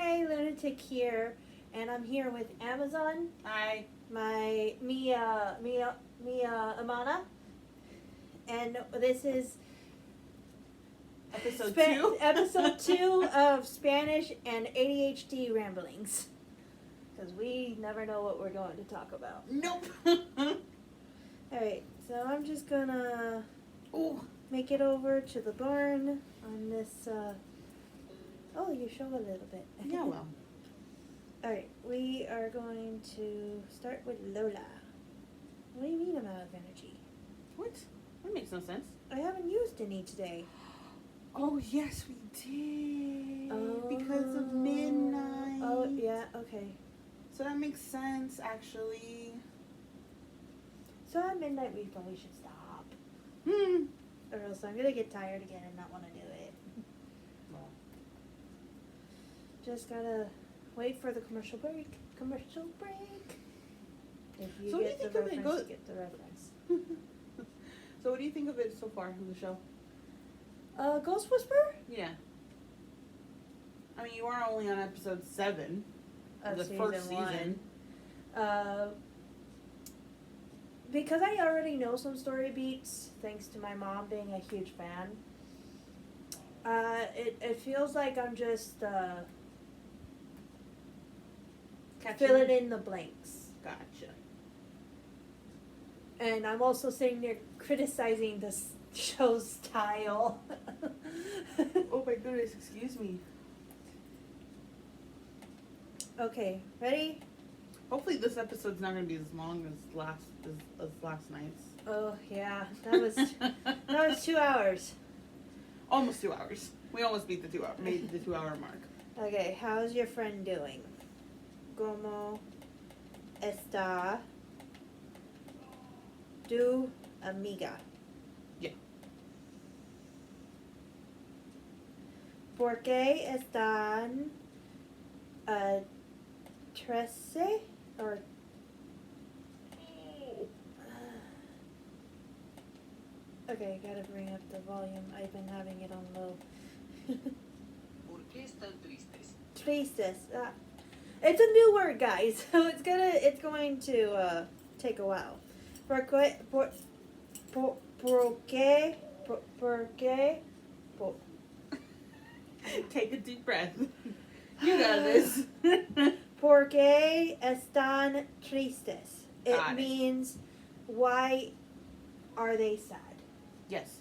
Hi, Lunatic here, and I'm here with Amazon, Hi. my Mia Amana, and this is Episode 2. episode 2 of Spanish and ADHD ramblings, because we never know what we're going to talk about. Nope. Alright, so I'm just gonna make it over to the barn on this, you show a little bit. Yeah, well. Alright, we are going to start with Lola. What do you mean I'm out of energy? What? That makes no sense. I haven't used any today. Oh, yes, we did. Oh. Because of midnight. Oh, yeah, okay. So that makes sense, actually. So at midnight we probably should stop. Hmm. Or else I'm gonna get tired again and not want to do it. Well. Just gotta wait for the commercial break. Commercial break. If you So what do get you the think of it? reference, you get the reference. So what do you think of it so far in the show? Ghost Whisperer? Yeah. I mean, you are only on episode 7 of the first season. Because I already know some story beats, thanks to my mom being a huge fan, it feels like I'm just filling in the blanks. Gotcha. And I'm also sitting there criticizing this show's style. Oh my goodness, excuse me. Okay, ready? Hopefully this episode's not going to be as long as last night's. Oh yeah, that was 2 hours. Almost 2 hours. We almost beat the 2 hour, made the 2 hour mark. Okay, how's your friend doing? ¿Cómo está tu amiga? Yeah. ¿Por qué están 13 or okay, gotta bring up the volume. I've been having it on low. ¿Por qué están tristes? Tristes. It's a new word, guys, so it's going to take a while. ¿Por qué? Take a deep breath. You got this. ¿Por qué están tristes? It Got it. means, why are they sad? Yes.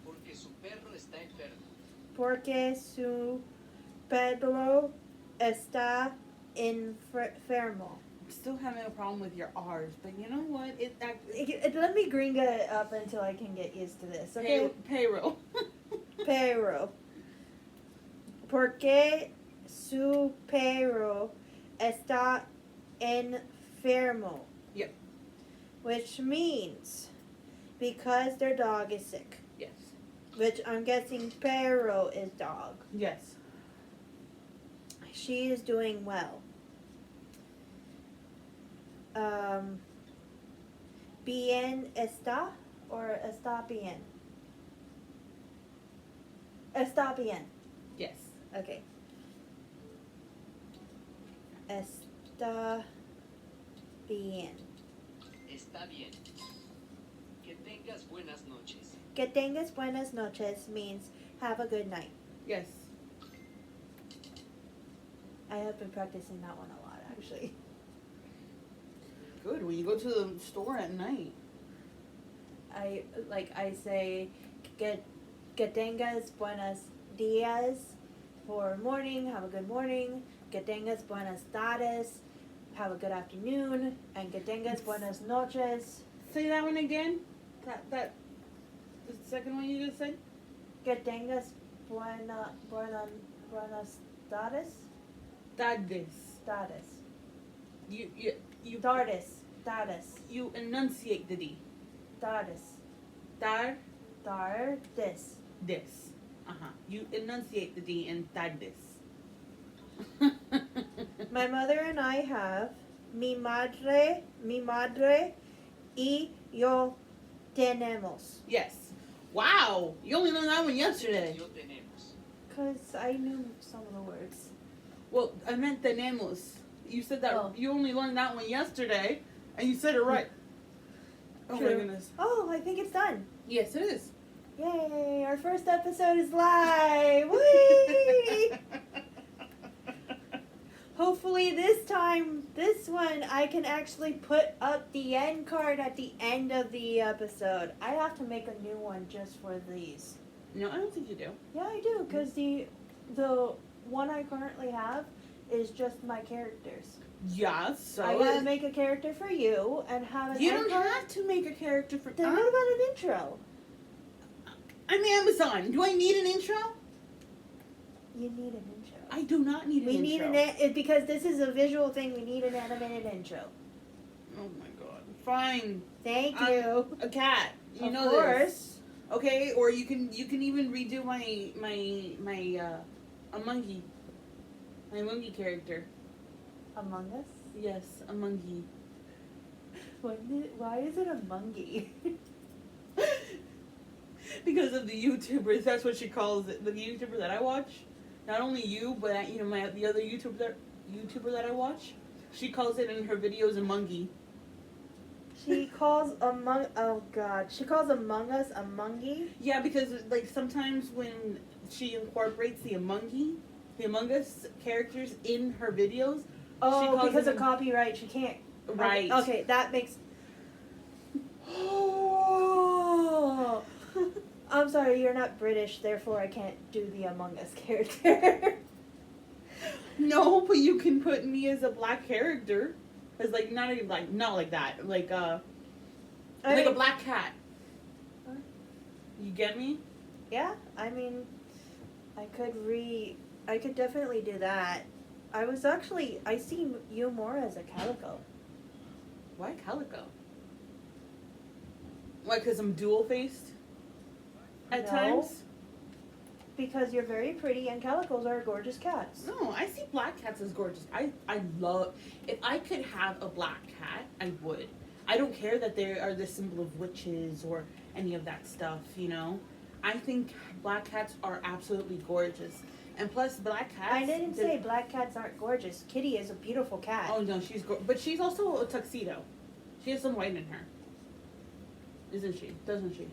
Porque su perro está enfermo. Porque su perro está enfermo. I'm still having a problem with your R's, but you know what? Let me gringa it up until I can get used to this, okay? Payroll. Perro. Porque su perro está enfermo. Yep. Which means because their dog is sick. Yes. Which I'm guessing perro is dog. Yes. She is doing well. Bien está or está bien? Está bien. Yes. Okay. Está bien. Está bien. Que tengas buenas noches. Que tengas buenas noches means have a good night. Yes. I have been practicing that one a lot, actually. Good. When you go to the store at night. I say que tengas buenos días for morning, have a good morning. Que tengas buenas tardes, have a good afternoon. And que tengas buenas noches. Say that one again. That the second one you just said. Que tengas buenas tardes. Tardes. You Tardes. You enunciate the D. Tardes. Tardes. This. You enunciate the D in tardes. My mother and I have mi madre y yo tenemos. Yes. Wow, you only learned that one yesterday. Yo tenemos. Because I knew some of the words. Well, I meant tenemos. You said that Oh. you only learned that one yesterday, and you said it right. Oh True. my goodness. Oh, I think it's done. Yes, it is. Yay! Our first episode is live! Whee! Hopefully this one, I can actually put up the end card at the end of the episode. I have to make a new one just for these. No, I don't think you do. Yeah, I do, because the one I currently have is just my characters. Yeah, so I gotta make a character for you and have an you end don't card. have to make a character for. Then what about an intro? I'm Amazon. Do I need an intro? You need an intro. I do not need an We intro. need because this is a visual thing. We need an animated intro. Oh my god. Fine. Thank you. A cat. You Of know course. this. Okay, or you can even redo my a monkey. My monkey character. Among Us. Yes, a monkey. Why is it a monkey? Because of the YouTubers, that's what she calls it. The YouTuber that I watch, not only you, but the other YouTuber that I watch, she calls it in her videos a monkey. She calls she calls Among Us a monkey. Yeah, because like sometimes when she incorporates the Among Us characters in her videos, Oh, calls because them- of copyright, she can't. right? Okay, that makes. Oh, I'm sorry, you're not British, therefore I can't do the Among Us character. No, but you can put me as a black character, as like not like that, like a black cat. Huh? You get me? Yeah, I mean, I could definitely do that. I see you more as a calico. Why calico? Why? Because I'm dual faced. At No. times. Because you're very pretty and calicos are gorgeous cats. No, I see black cats as gorgeous. I love. If I could have a black cat, I would. I don't care that they are the symbol of witches or any of that stuff. You know, I think black cats are absolutely gorgeous. And plus, black cats. I didn't say black cats aren't gorgeous. Kitty is a beautiful cat. Oh no, but she's also a tuxedo. She has some white in her, isn't she? Doesn't she?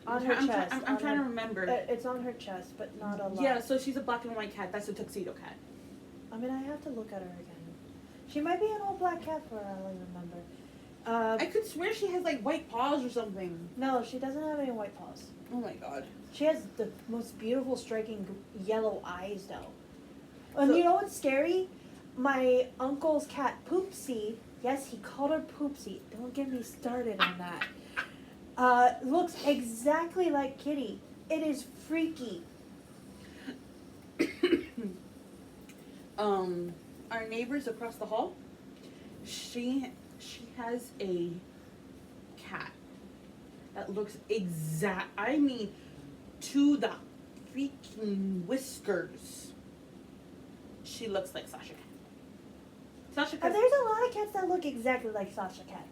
On her chest. I'm trying to remember. It's on her chest, but not a lot. Yeah, so she's a black and white cat. That's a tuxedo cat. I mean, I have to look at her again. She might be an old black cat for all I remember. I could swear she has like white paws or something. No, she doesn't have any white paws. Oh my god. She has the most beautiful, striking yellow eyes, though. And So- you know what's scary? My uncle's cat, Poopsie. Yes, he called her Poopsie. Don't get me started on that. Looks exactly like Kitty. It is freaky. Our neighbors across the hall, she has a cat that looks I mean, to the freaking whiskers. She looks like Sasha Cat. Sasha Cat. There's a lot of cats that look exactly like Sasha Cat.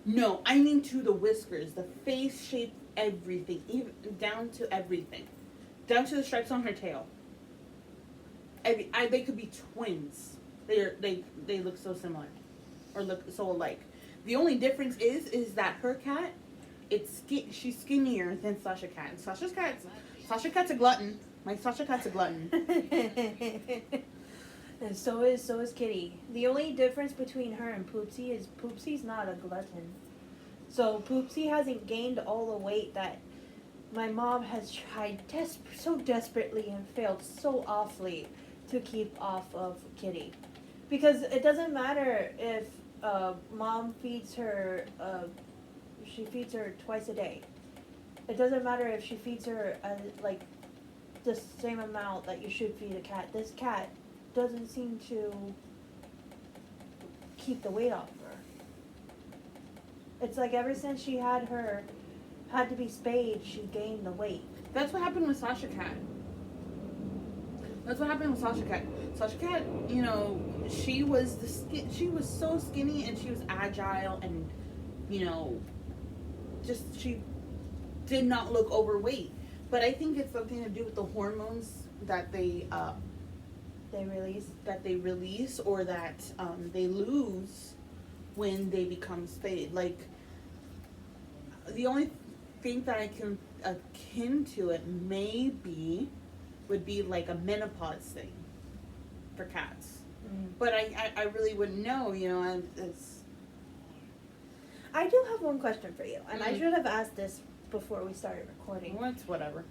No, I mean to the whiskers, the face shape, everything, even down to everything, down to the stripes on her tail. They could be twins. They look so similar, or look so alike. The only difference is that her cat, she's skinnier than Sasha Cat. And Sasha Cat's a glutton. My Sasha Cat's a glutton. And so is Kitty. The only difference between her and Poopsie is Poopsie's not a glutton. So Poopsie hasn't gained all the weight that my mom has tried so desperately and failed so awfully to keep off of Kitty. Because it doesn't matter if mom feeds her, she feeds her twice a day. It doesn't matter if she feeds her like the same amount that you should feed a cat. This cat doesn't seem to keep the weight off her. It's like ever since she had to be spayed, she gained the weight. That's what happened with Sasha Cat. Sasha Cat, you know, she was so skinny and she was agile and, you know, just she did not look overweight. But I think it's something to do with the hormones that they release or that they lose when they become spayed. Like, the only thing that I can akin to it maybe would be like a menopause thing for cats. But I really wouldn't know, you know. I do have one question for you, and I should have asked this before we started recording. Well, it's whatever.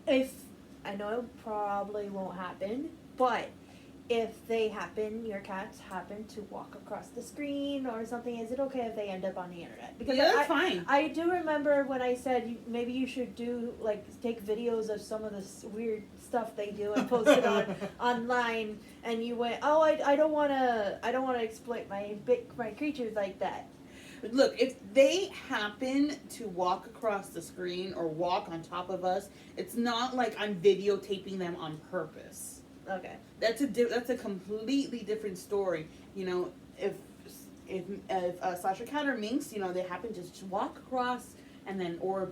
If I know it probably won't happen, but if your cats happen to walk across the screen or something, is it okay if they end up on the internet? Because yeah, that's fine. I do remember when I said maybe you should do take videos of some of this weird stuff they do and post it online, and you went, oh, I don't want to exploit my creatures like that. Look, if they happen to walk across the screen or walk on top of us, it's not like I'm videotaping them on purpose. Okay. That's a completely different story. You know, if Sasha Cat or Minx, you know, they happen to just walk across and then, or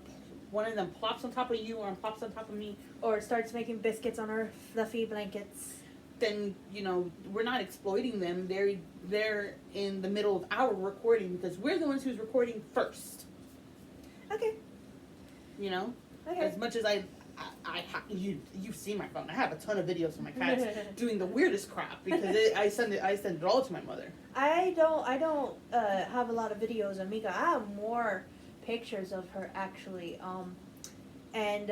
one of them plops on top of you or plops on top of me, or starts making biscuits on our fluffy blankets, then, you know, we're not exploiting them. They're in the middle of our recording because we're the ones who's recording first. Okay. You know? Okay. As much as you've seen my phone. I have a ton of videos of my cats doing the weirdest crap because I send it all to my mother. I don't have a lot of videos of Mika. I have more pictures of her actually. And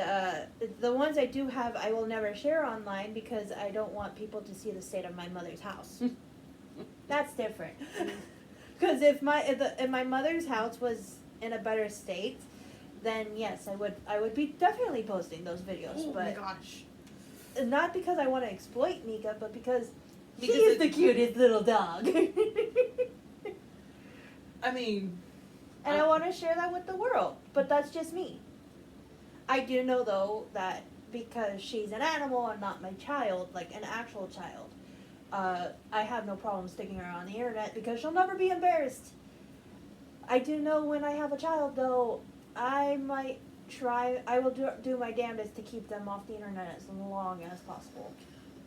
the ones I do have, I will never share online because I don't want people to see the state of my mother's house. That's different. Because if my mother's house was in a better state, then yes, I would be definitely posting those videos. Oh but my gosh! Not because I want to exploit Mika, but because she is the cutest little dog. I mean, and I want to share that with the world, but that's just me. I do know though that because she's an animal and not my child, like an actual child, I have no problem sticking her on the internet because she'll never be embarrassed. I do know when I have a child though, I will do my damnedest to keep them off the internet as long as possible.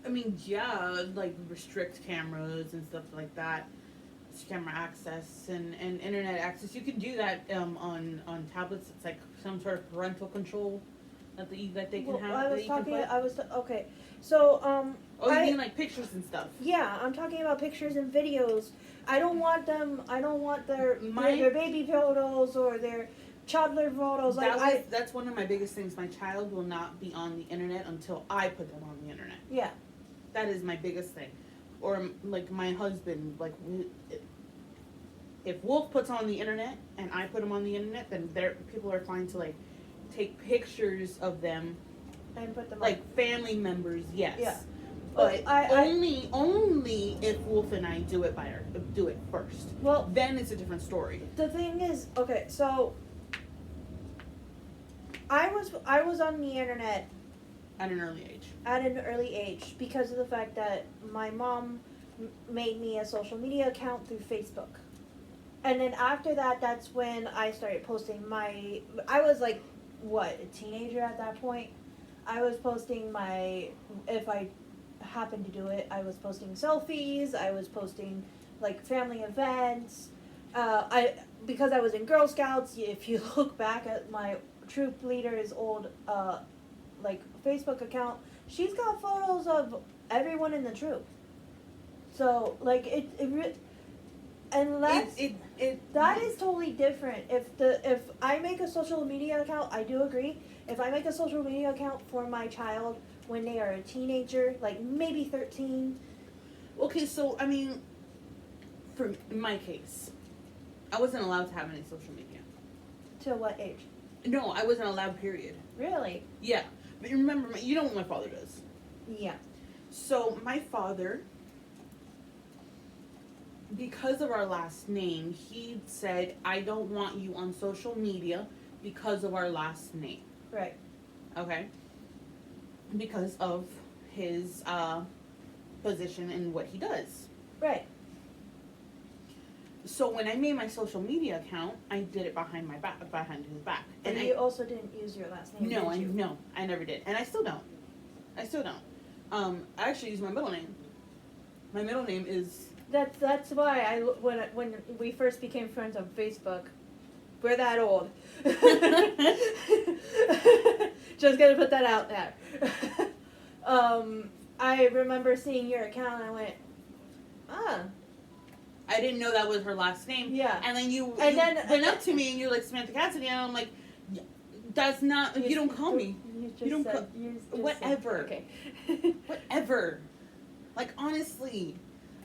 I mean, yeah, like restrict cameras and stuff like that, camera access and internet access. You can do that on tablets. It's like some sort of parental control that they can have. Okay. So Oh, you mean like pictures and stuff? Yeah, I'm talking about pictures and videos. I don't want their baby photos or their toddler photos. That's one of my biggest things. My child will not be on the internet until I put them on the internet. Yeah. That is my biggest thing. Or like my husband, like if Wolf puts on the internet and I put him on the internet, then people are fine to like take pictures of them and put them like family members. Yes. Yeah. But only if Wolf and I do it first. Well, then it's a different story. The thing is, okay, so I was on the internet at an early age. At an early age because of the fact that my mom made me a social media account through Facebook. And then after that, that's when I started posting I was like, a teenager at that point? I was posting if I happened to do it, I was posting selfies, I was posting like family events. Because I was in Girl Scouts, if you look back at my troop leader's old Facebook account, she's got photos of everyone in the troop. So like that is totally different. If I make a social media account, I do agree. If I make a social media account for my child when they are a teenager, like maybe 13. Okay, so I mean, for my case, I wasn't allowed to have any social media. To what age? No, I wasn't allowed, period. Really? Yeah. But remember, you know what my father does? Yeah. So my father, because of our last name, he said, I don't want you on social media because of our last name. Right. Okay? Because of his position and what he does. Right. So when I made my social media account, I did it behind his back. But And you also didn't use your last name, no, did you? no, I never did, and I still don't. I actually use my middle name. My middle name is. That's why when we first became friends on Facebook, we're that old. Just gonna put that out there. I remember seeing your account and I went, ah. I didn't know that was her last name. Yeah. And then you And went up to me and you're like, Samantha Cassidy, and I'm like, that's not. You don't call me. You don't said, whatever. Okay. Whatever. Like, honestly,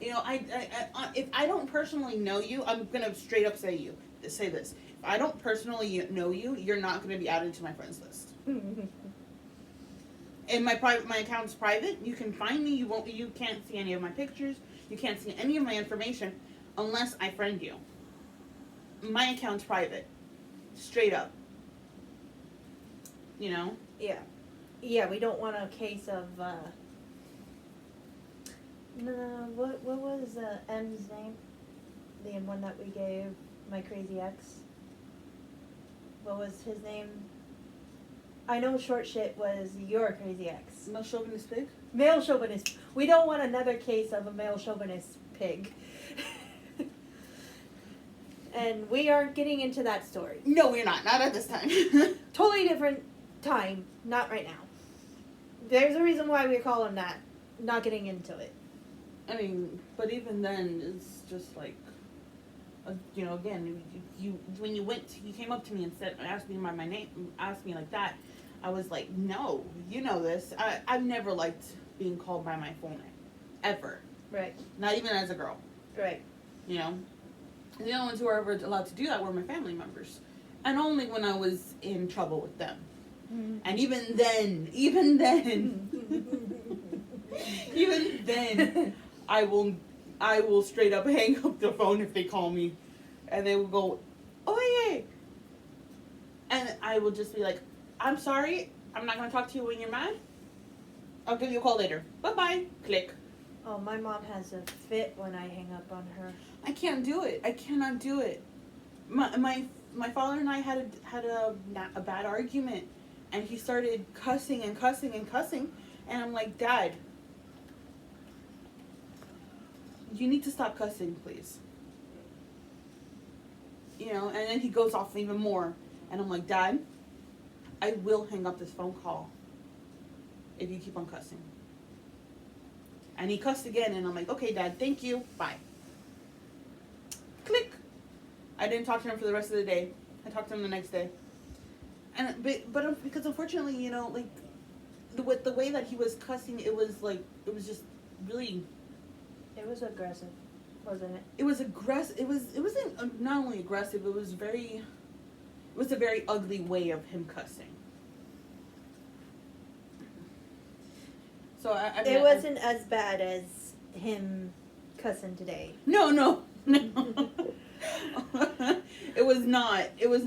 you know, I if I don't personally know you, I'm gonna straight up say this. If I don't personally know you, you're not gonna be added to my friends list. And my account's private. You can find me. You can't see any of my pictures. You can't see any of my information unless I friend you. My account's private. Straight up. You know? Yeah. Yeah, we don't want a case of, no, what was M's name? The one that we gave my crazy ex? What was his name? I know short shit was your crazy ex. Male chauvinist pig? Male chauvinist. We don't want another case of a male chauvinist pig. And we aren't getting into that story. No, we're not. Not at this time. Totally different time. Not right now. There's a reason why we call him that. Not getting into it. I mean, but even then, it's just like, you know, again, you when you came up to me and asked me my name, asked me like that, I was like, no, you know this. I've never liked being called by my full name, ever. Right. Not even as a girl. Right. You know, and the only ones who were ever allowed to do that were my family members, and only when I was in trouble with them. Mm-hmm. And even then, I will straight up hang up the phone if they call me, and they will go, oh yeah, and I will just be like, I'm sorry, I'm not gonna talk to you when you're mad. I'll give you a call later. Bye bye. Click. Oh, my mom has a fit when I hang up on her. I can't do it. I cannot do it. My father and I had a bad argument, and he started cussing and cussing and cussing, and I'm like, Dad, you need to stop cussing, please. You know, and then he goes off even more, and I'm like, Dad, I will hang up this phone call if you keep on cussing. And he cussed again, and I'm like, okay, Dad, thank you, bye. Click. I didn't talk to him for the rest of the day. I talked to him the next day. And but because unfortunately, you know, like with the way that he was cussing, it was just really. It was aggressive, wasn't it? It was aggressive. It wasn't not only aggressive. It was a very ugly way of him cussing. So it wasn't as bad as him cussing today. No. It was not. It was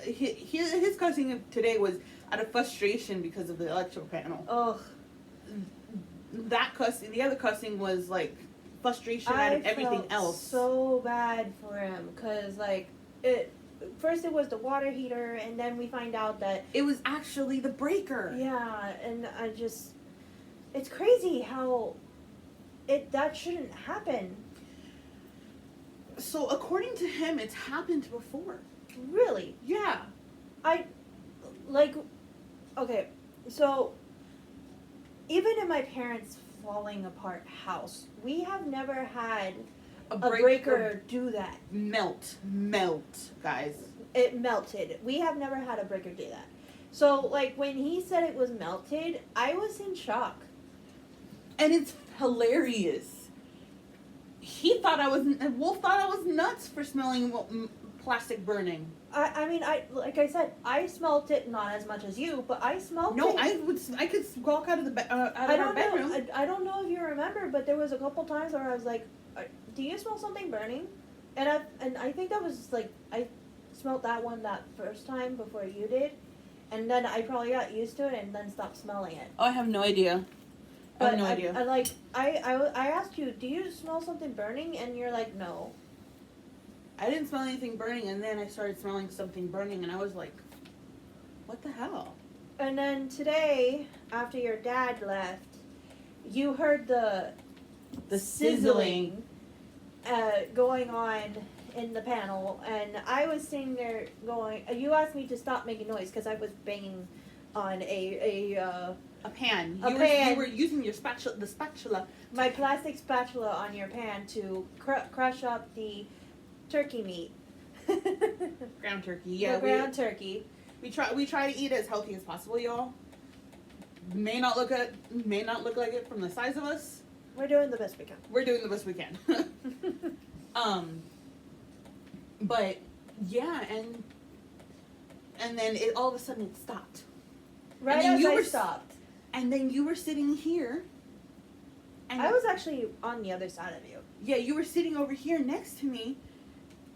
his cussing today was out of frustration because of the electrical panel. Ugh. That cussing, the other cussing was like frustration out of everything else. So bad for him because first it was the water heater, and then we find out that it was actually the breaker. Yeah, and it's crazy how that shouldn't happen. So according to him, it's happened before. Really? Yeah. Okay, so even in my parents' falling apart house, we have never had a breaker do that. Melt, guys. It melted. We have never had a breaker do that. So, like, when he said it was melted, I was in shock. And it's hilarious. Wolf thought I was nuts for smelling plastic burning. I mean, like I said, I smelt it, not as much as you, but I smelt it. No, I could walk out of our bedroom. I don't know if you remember, but there was a couple times where I was like, do you smell something burning? And I think that was like, I smelled that one that first time before you did, and then I probably got used to it and then stopped smelling it. Oh, I have no idea. I asked you, do you smell something burning? And you're like, no. I didn't smell anything burning, and then I started smelling something burning, and I was like, what the hell? And then today, after your dad left, you heard the sizzling going on in the panel, and I was sitting there going. You asked me to stop making noise because I was banging on a pan. pan. You were using your spatula. My plastic spatula on your pan to crush up the turkey meat. Ground turkey. Yeah, the ground turkey. We try to eat as healthy as possible, y'all. May not look like it from the size of us. We're doing the best we can. We're doing the best we can. But yeah, and then it all of a sudden it stopped. Right then as you I were stopped. And then you were sitting here. And I was actually on the other side of you. Yeah, you were sitting over here next to me,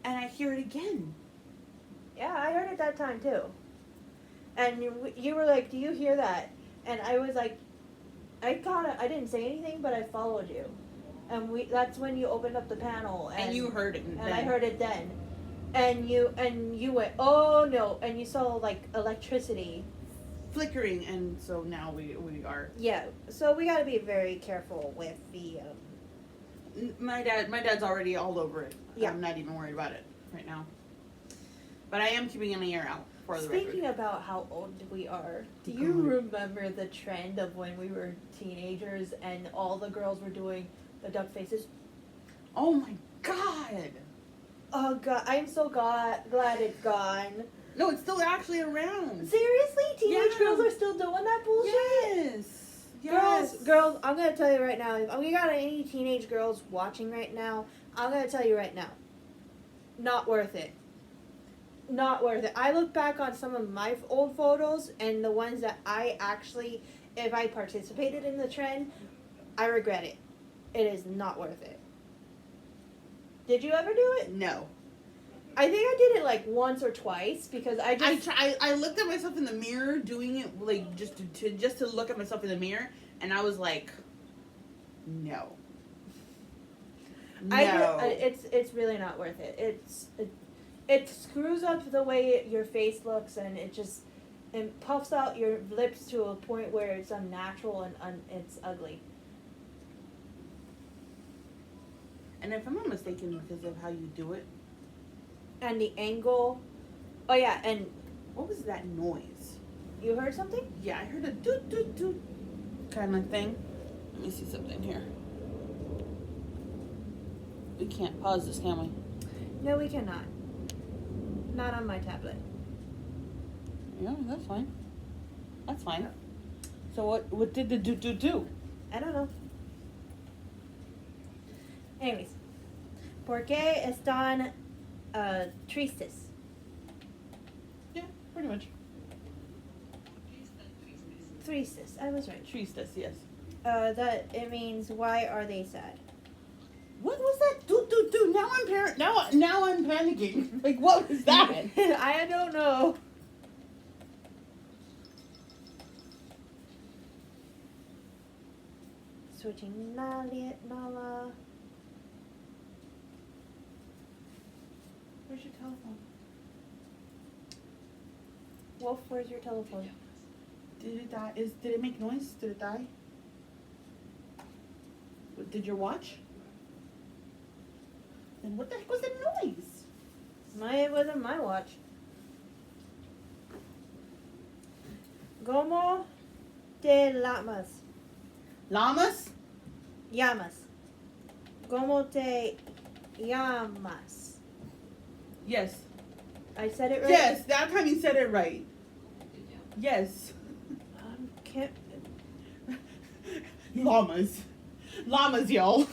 and I hear it again. Yeah, I heard it that time too. And you were like, "Do you hear that?" And I was like, I didn't say anything, but I followed you. And that's when you opened up the panel. And you heard it. And I heard it then. And you went, "Oh no," and you saw like electricity. Flickering, and so now we are. Yeah, so we gotta be very careful with the, My dad's already all over it. Yeah. I'm not even worried about it right now. But I am keeping an ear out for the record. Speaking about how old we are, do you God. remember the trend of when we were teenagers and all the girls were doing the duck faces? Oh my god! Oh god, I'm so glad it's gone. No, it's still actually around. Seriously? Teenage Yeah. girls are still doing that bullshit? Yes. Girls, I'm gonna tell you right now, if we got any teenage girls watching right now, I'm gonna tell you right now, not worth it. Not worth it. I look back on some of my old photos, and the ones that I actually, if I participated in the trend, I regret it. It is not worth it. Did you ever do it? No. I think I did it like once or twice because I looked at myself in the mirror doing it, like just to look at myself in the mirror, and I was like, no. It's really not worth it. It screws up the way your face looks, and it puffs out your lips to a point where it's unnatural and it's ugly. And if I'm not mistaken, because of how you do it. And the angle. Oh yeah, and What was that noise? you heard something? Yeah, I heard a doot doot doot kind of thing. Let me see something here. We can't pause this, can we? No, we cannot. Not on my tablet. Yeah, that's fine. That's fine. So what did the doot doot do? I don't know. Anyways. ¿Por qué están tristes? Yeah, pretty much. ¿Por qué están tristes? Tristes. I was right. Tristes, yes. That it means why are they sad? What was that doot doot doot? Now I'm panicking. Like, what was that? I don't know. Switching Nala. Where's your telephone? Wolf, where's your telephone? Did it die? Did it make noise? Did it die? Did your watch? Then what the heck was that noise? It wasn't my watch. Como te llamas? Llamas? Llamas. Como te llamas? Yes. I said it right? Yes, that time you said it right. Yes. Can't. Llamas. Llamas, y'all.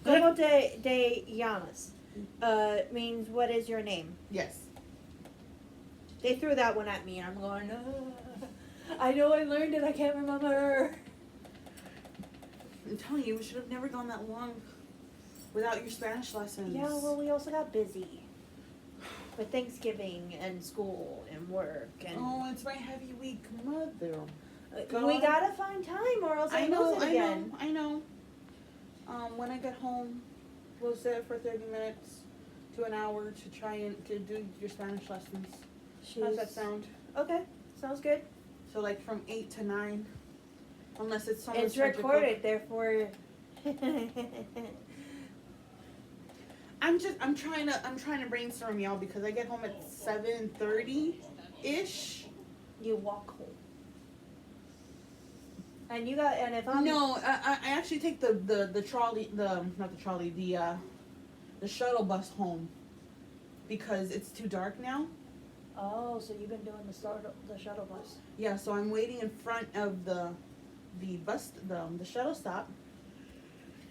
Como te llamas? Means what is your name? Yes. They threw that one at me, and I'm going, I know I learned it, I can't remember. I'm telling you, we should have never gone that long without your Spanish lessons. Yeah, well, we also got busy with Thanksgiving and school and work and. Oh, it's my heavy week, mother. We gotta find time, or else I lose it again. I know. When I get home, we'll sit for 30 minutes. to an hour to try and to do your Spanish lessons. She's How's that sound? okay. Sounds good. So like from 8 to 9, unless it's someone It's recorded, therefore. I'm trying to brainstorm y'all because I get home at 7:30 ish. You walk home. And you got, and if I'm No, I actually take the trolley, not the trolley, the shuttle bus home because it's too dark now. Oh, so you've been doing the shuttle bus. Yeah, so I'm waiting in front of the bus, the shuttle stop,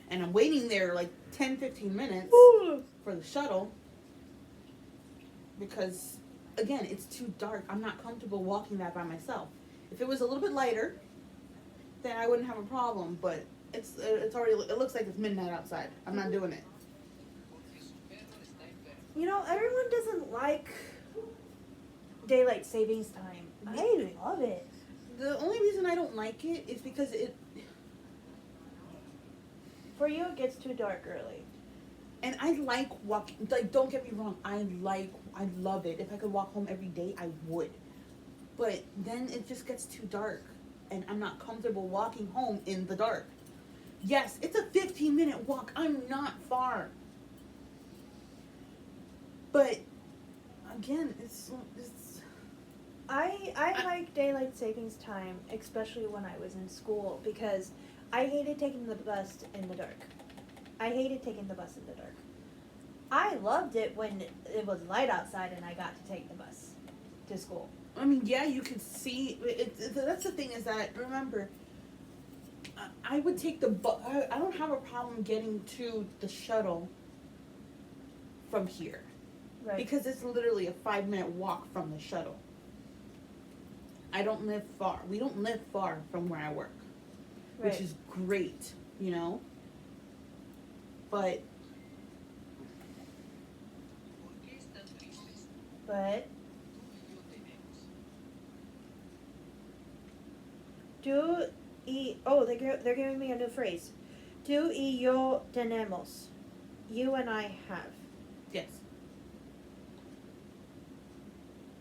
and I'm waiting there like 10-15 minutes for the shuttle because again, it's too dark. I'm not comfortable walking that by myself. If it was a little bit lighter, then I wouldn't have a problem, but it's already, it looks like it's midnight outside. I'm not doing it. You know, everyone doesn't like daylight savings time. I love it. The only reason I don't like it is because For you, it gets too dark early. and I like walking, like, don't get me wrong, I love it. If I could walk home every day, I would. But then it just gets too dark, and I'm not comfortable walking home in the dark. Yes, it's a 15-minute walk. I'm not far. But, again, it's I like daylight savings time, especially when I was in school, because I hated taking the bus in the dark. I hated taking the bus in the dark. I loved it when it was light outside and I got to take the bus to school. I mean, yeah, you can see. That's the thing is that, remember, I would take the bus. I don't have a problem getting to the shuttle from here. Right. Because it's literally a 5-minute walk from the shuttle. I don't live far. We don't live far from where I work, Right. which is great, you know? But, But tú y they're giving me a new phrase. Tú y yo tenemos. You and I have. yes.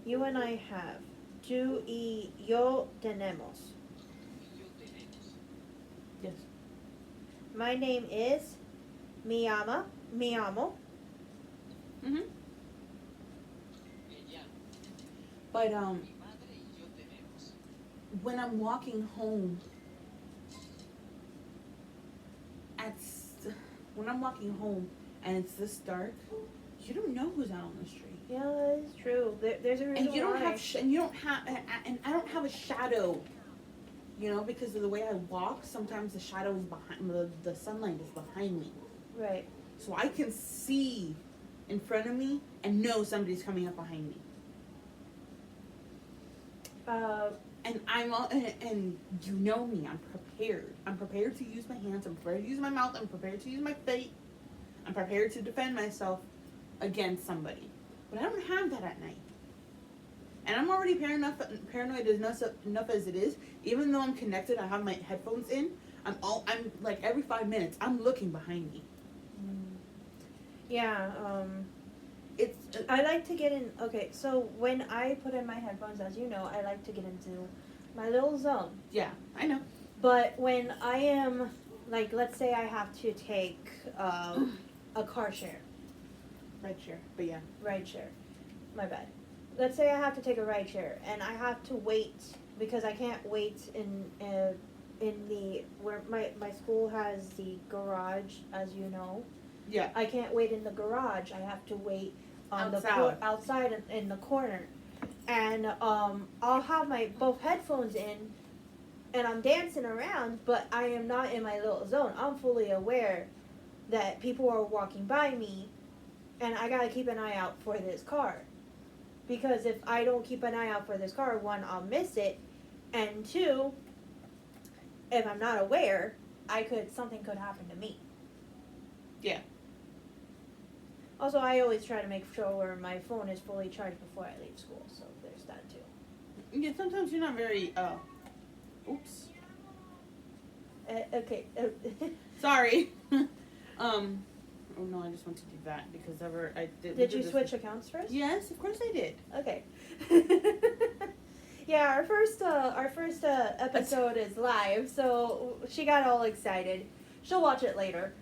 You and I have. Tú y yo tenemos. Yes. My name is mi amo. Mm-hmm. But, when I'm walking home, when I'm walking home and it's this dark, you don't know who's out on the street. Yeah, that is true. There's a reason And you don't why. have, and I don't have a shadow, you know, because of the way I walk. Sometimes the shadow is behind, the sunlight is behind me, Right. so I can see in front of me and know somebody's coming up behind me. And and you know me. I'm prepared. I'm prepared to use my hands. I'm prepared to use my mouth. I'm prepared to use my feet. I'm prepared to defend myself against somebody. But I don't have that at night. And I'm already paranoid enough as it is. Even though I'm connected, I have my headphones in. I'm like every 5 minutes, I'm looking behind me. Yeah. It's I like to get in. Okay, so when I put in my headphones, as you know, I like to get into my little zone. yeah, I know. But when I am, like, let's say I have to take a car share, Right share, but yeah. ride share. My bad. Let's say I have to take a ride share, and I have to wait because I can't wait in the where my school has the garage, as you know. Yeah. I can't wait in the garage. I have to wait on Outside. outside in the corner, and I'll have my both headphones in, and I'm dancing around, but I am not in my little zone. I'm fully aware that people are walking by me, and I gotta keep an eye out for this car, because if I don't keep an eye out for this car, one, I'll miss it, and two, if I'm not aware, something could happen to me. Yeah. Also, I always try to make sure my phone is fully charged before I leave school, so there's that too. Yeah, sometimes you're not very, oops. Okay. Sorry. Oh no, I just want to do that because I did. Did you switch accounts first? Yes, of course I did. Okay. Yeah, our first episode is live, so she got all excited. She'll watch it later.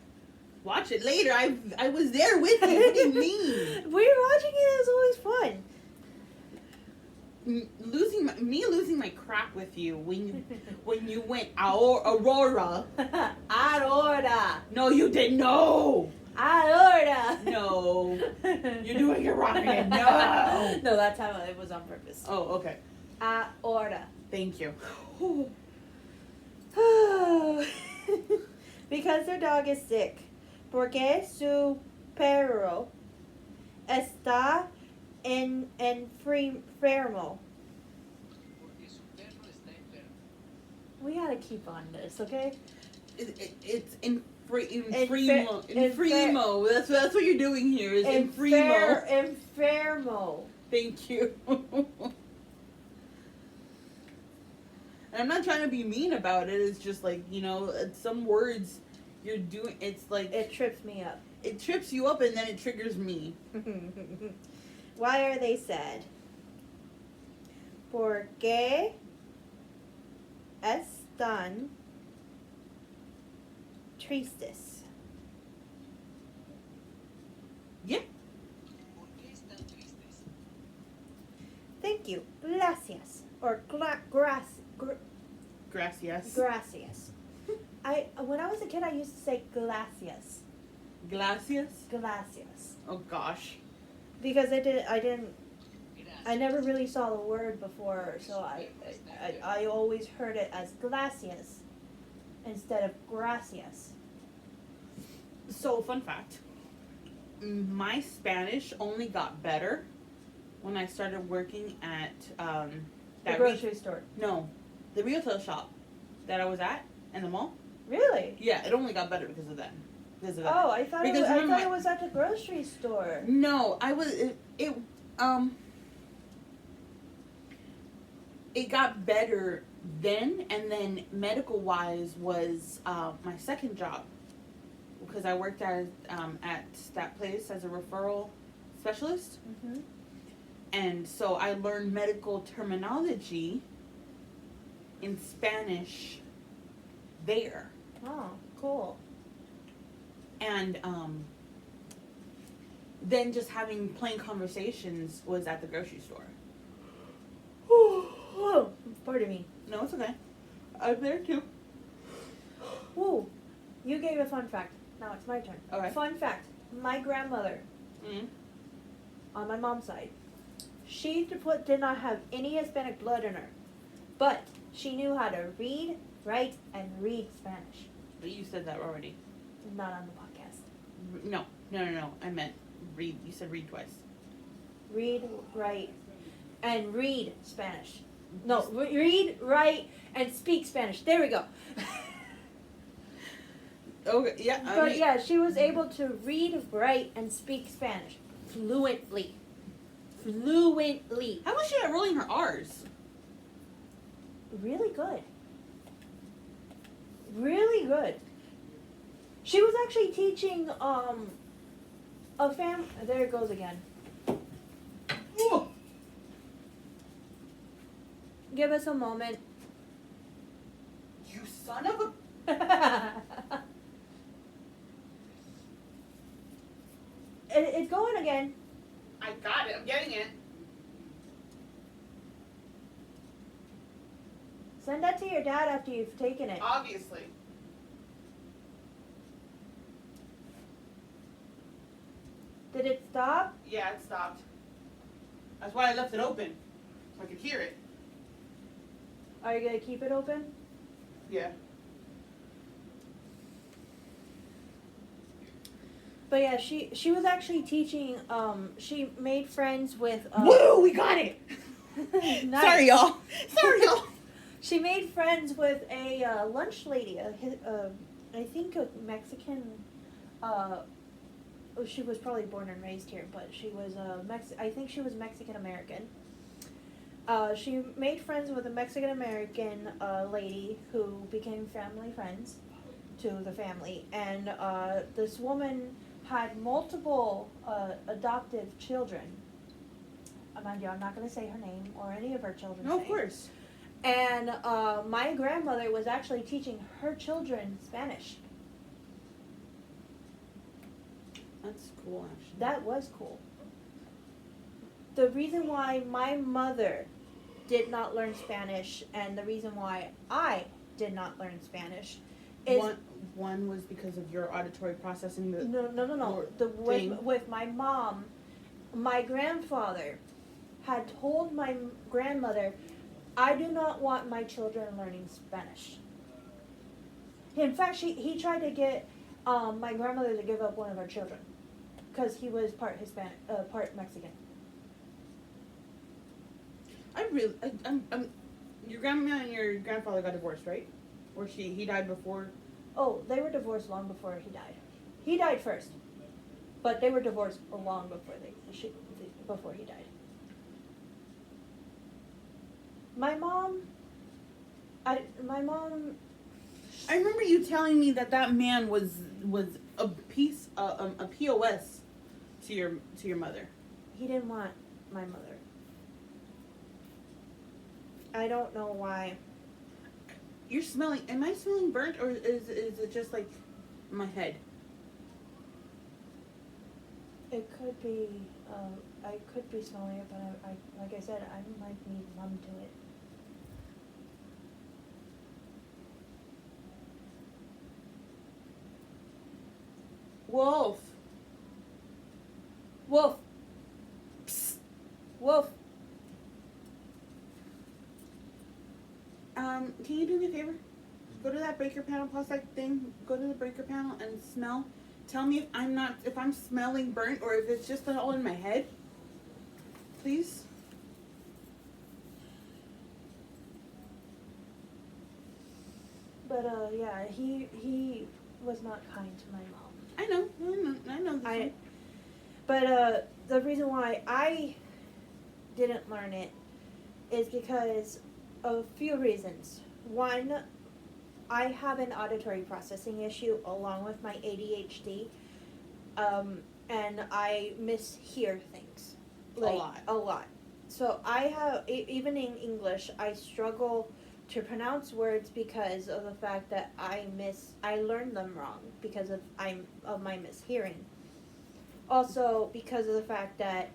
Watch it later. I was there with you. What do you mean? We were watching it. It was always fun. Losing my crap with you when you went Aurora. Aurora. No, you didn't. No. Aurora. No. You're doing it wrong again. No. No, that's how it was on purpose. Oh, okay. Aurora. Thank you. Because their dog is sick. Porque su perro está enfermo. Porque su perro está enfermo. We gotta keep on this, okay? It's in primo. Infer- That's what you're doing here. Is in primo. Enfermo. Thank you. And I'm not trying to be mean about it. It's just like, some words you're doing. It's like It trips me up. it trips you up and then it triggers me. Why are they sad? Porque están tristes. Yeah. ¿Por qué están tristes? Thank you. Gracias. Or Gracias. gracias. When I was a kid, I used to say gracias. Gracias. Gracias. Oh gosh. Because I didn't Gracias. I never really saw the word before, so I always heard it as gracias instead of gracias. So, fun fact. My Spanish only got better when I started working at The that grocery store. the retail shop that I was at in the mall. Really? Yeah, it only got better because of that. Oh, I thought Because remember it was at the grocery store. No, it got better then, and then medical wise was my second job because I worked at that place as a referral specialist, Mm-hmm. and so I learned medical terminology in Spanish there. Oh, cool. And then just having plain conversations was at the grocery store. Oh, pardon me. No, it's okay. I'm there too. Ooh, you gave a fun fact. Now it's my turn. Okay. Fun fact. My grandmother, Mm. on my mom's side, she did not have any Hispanic blood in her, but she knew how to read, write, and read Spanish. But you said that already. Not on the podcast. No. I meant read. You said read twice. Read, write, and read Spanish. No, read, write, and speak Spanish. There we go. Okay. Yeah. But yeah, she was able to read, write, and speak Spanish fluently. Fluently. How was she at rolling her R's? Really good. Really good. She was actually teaching there it goes again. Ooh. Give us a moment. You son of a. It's going again. I got it. I'm getting it. Send that to your dad after you've taken it. Obviously. Did it stop? Yeah, it stopped. That's why I left it open, so I could hear it. Are you gonna keep it open? Yeah. But yeah, she was actually teaching. She made friends with. Woo! We got it. Nice. Sorry, y'all. Sorry, y'all. She made friends with a lunch lady. I think a Mexican. She was probably born and raised here, but she was I think she was Mexican American. She made friends with a Mexican American lady who became family friends to the family, and this woman had multiple adoptive children. Mind you, I'm not going to say her name or any of her children's No, of names. course. And my grandmother was actually teaching her children Spanish. That's cool, actually. That was cool. The reason why my mother did not learn Spanish and the reason why I did not learn Spanish is one was because of your auditory processing. no. With my mom, my grandfather had told my grandmother, I do not want my children learning Spanish. In fact, he tried to get my grandmother to give up one of her children because he was part Hispanic, part Mexican. Your grandma and your grandfather got divorced, right? Or he died before? Oh, they were divorced long before he died. He died first, but they were divorced long before before he died. My mom. I remember you telling me that man was a POS to your mother. He didn't want my mother. I don't know why. You're smelling. Am I smelling burnt, or is it just like my head? It could be. I could be smelling it, but I like I said, I might need numb to it. Wolf. Wolf. Psst. Wolf. Can you do me a favor? Go to that breaker panel, pause that thing. Go to the breaker panel and smell. Tell me if I'm smelling burnt or if it's just all in my head. Please. But yeah, he was not kind to my mom. I know. But the reason why I didn't learn it is because of a few reasons. One, I have an auditory processing issue along with my ADHD, and I mishear things. A lot. So I have, even in English, I struggle to pronounce words because of the fact that I learned them wrong because of my mishearing. Also because of the fact that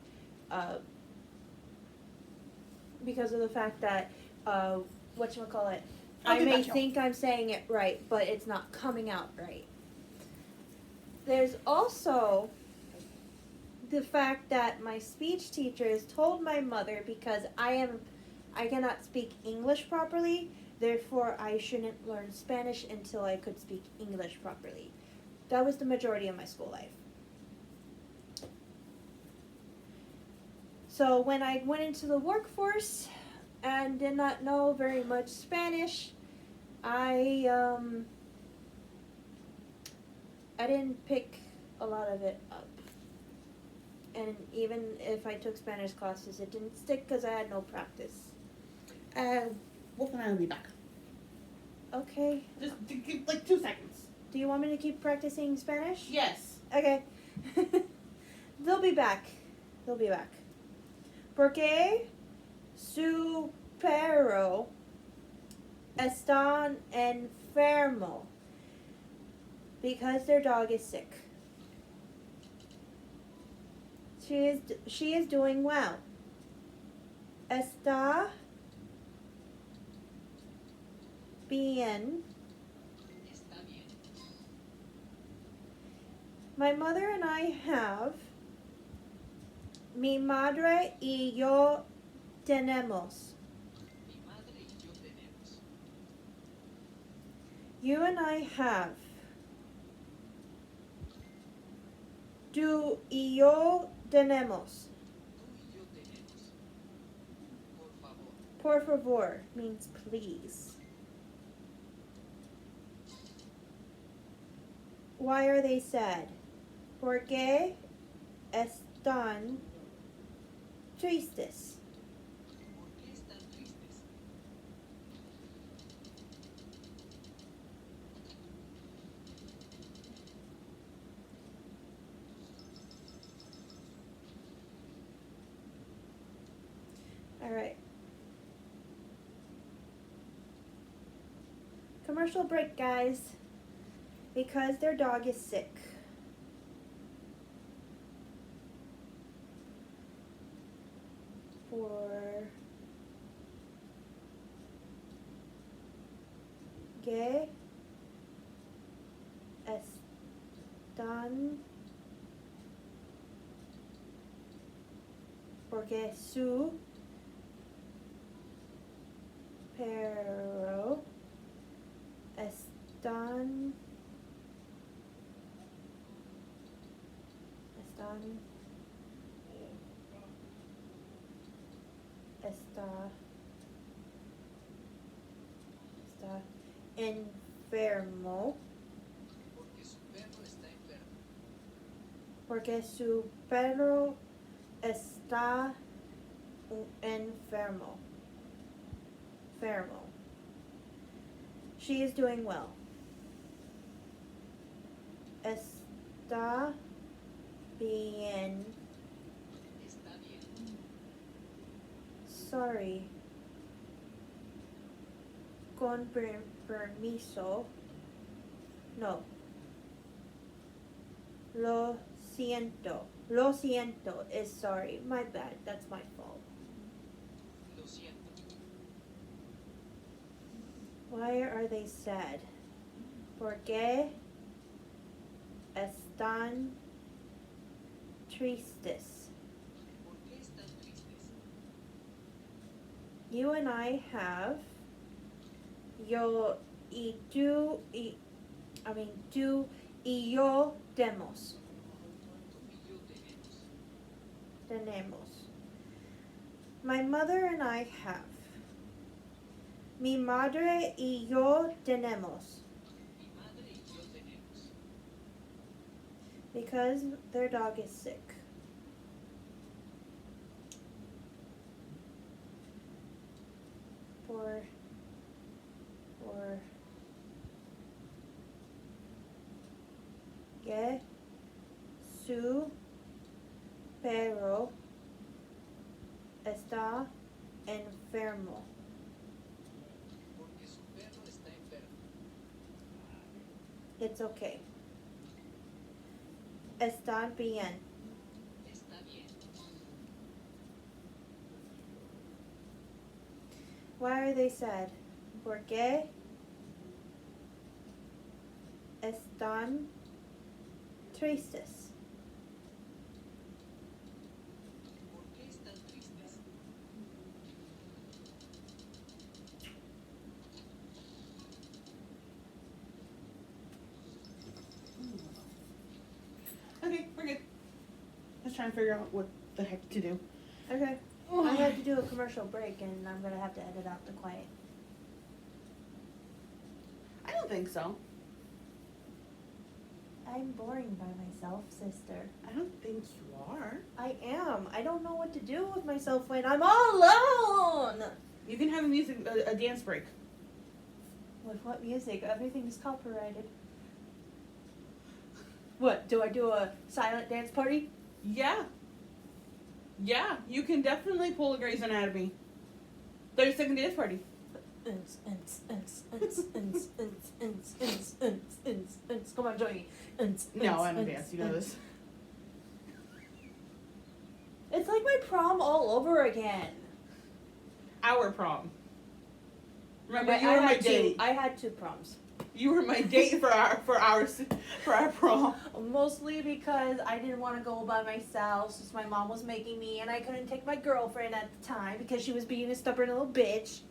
whatchamacallit, I may think I'm saying it right, but it's not coming out right. There's also the fact that my speech teachers told my mother because I cannot speak English properly, therefore I shouldn't learn Spanish until I could speak English properly. That was the majority of my school life. So when I went into the workforce and did not know very much Spanish, I didn't pick a lot of it up. And even if I took Spanish classes, it didn't stick because I had no practice. Wolf and I will be back. Okay. Just give like 2 seconds. Do you want me to keep practicing Spanish? Yes. Okay. They'll be back. Porque su perro está enfermo. Because their dog is sick. She is doing well. Está bien. Está bien. My mother and I have. Mi madre y yo tenemos. Mi madre y yo tenemos. You and I have. Tú y yo tenemos. Tú y yo tenemos. Por favor. Por favor means please. Why are they sad? Porque están tristes. ¿Por qué están tristes? Alright. Commercial break, guys. Because their dog is sick. ¿Qué están? Porque su perro están está enfermo. Porque su perro está enfermo. Porque su perro está enfermo. Enfermo. She is doing well. Está bien. Está bien. Sorry. Con permiso. No. Lo siento. Lo siento is sorry. My bad. That's my fault. Lo siento. Why are they sad? Porque están tristes. ¿Por qué están tristes? You and I have yo y tú y tú y yo tenemos. Tú y yo tenemos. Tenemos. My mother and I have. Mi madre y yo tenemos. Mi madre y yo tenemos. Because their dog is sick. For que su perro está enfermo. Porque su perro está enfermo. It's okay. Está bien. Está bien. Why are they sad? Porque están tristes. ¿Por qué están tristes? Okay, we're good. Just trying to figure out what the heck to do. Okay. I had to do a commercial break and I'm gonna have to edit out the quiet. I don't think so. I'm boring by myself, sister. I don't think you are. I am. I don't know what to do with myself when I'm all alone. You can have a dance break. With what music? Everything's copyrighted. What? Do I do a silent dance party? Yeah. Yeah, you can definitely pull a Grey's Anatomy. 30-second dance party. Come on, join me. No, I don't dance. You know this. It's like my prom all over again. Our prom. Remember, But you were my date. I had two proms. You were my date for our prom. Mostly because I didn't want to go by myself, since my mom was making me, and I couldn't take my girlfriend at the time because she was being a stubborn little bitch.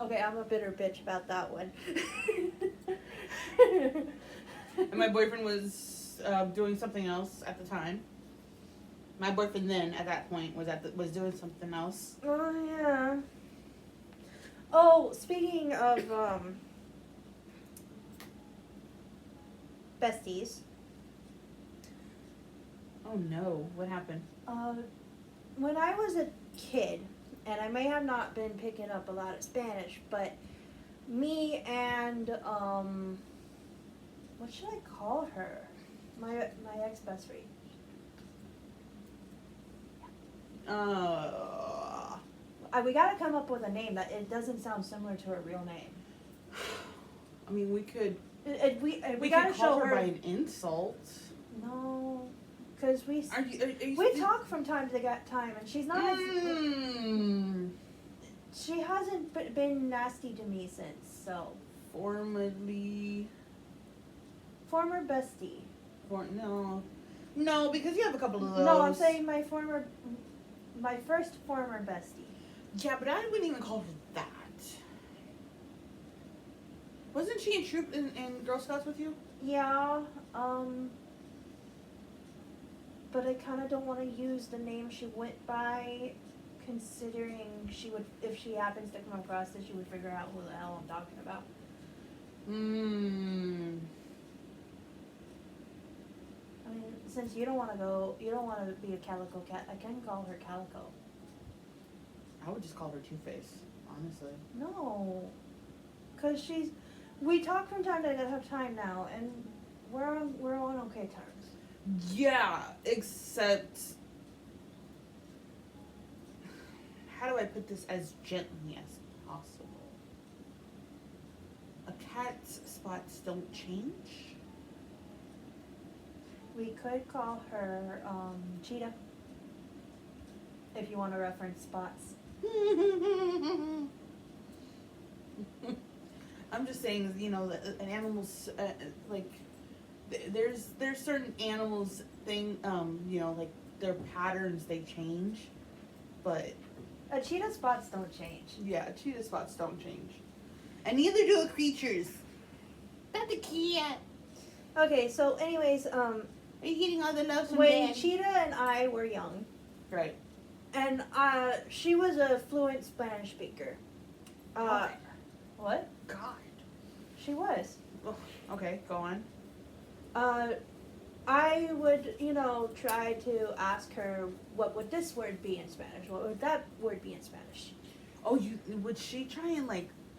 Okay, I'm a bitter bitch about that one. And my boyfriend was doing something else at the time. My boyfriend then, at that point, was doing something else. Oh yeah. Oh, speaking of besties. Oh no, what happened? When I was a kid, and I may have not been picking up a lot of Spanish, but me and what should I call her? My ex best friend. We gotta come up with a name that it doesn't sound similar to her real name. I mean, we could. We We gotta could call show her her. by an insult. No, because we Are you we talk from time to time, and she's not. She hasn't been nasty to me since. So Formerly. former bestie. No, because you have a couple of those. No, I'm saying my first former bestie. Yeah, but I wouldn't even call her that. Wasn't she in troop in Girl Scouts with you? Yeah, but I kind of don't want to use the name she went by, considering if she happens to come across this, she would figure out who the hell I'm talking about. I mean, since you don't want to be a Calico Cat, I can call her Calico. I would just call her Two-Face, honestly. No, because we talk from time to time now, and we're on okay terms. Yeah, except, how do I put this as gently as possible? A cat's spots don't change. We could call her Cheetah, if you want to reference spots. I'm just saying, an animal's like there's certain animals like their patterns they change, but A cheetah spots don't change. yeah, cheetah spots don't change, and neither do the creatures. Not the cat. Okay, so anyways, Are you getting all the love from when Dad? Cheetah and I were young, Right. and she was a fluent Spanish speaker. What? God. She was. Oh, okay, go on. I would, try to ask her, what would this word be in Spanish? What would that word be in Spanish? Oh, would she try and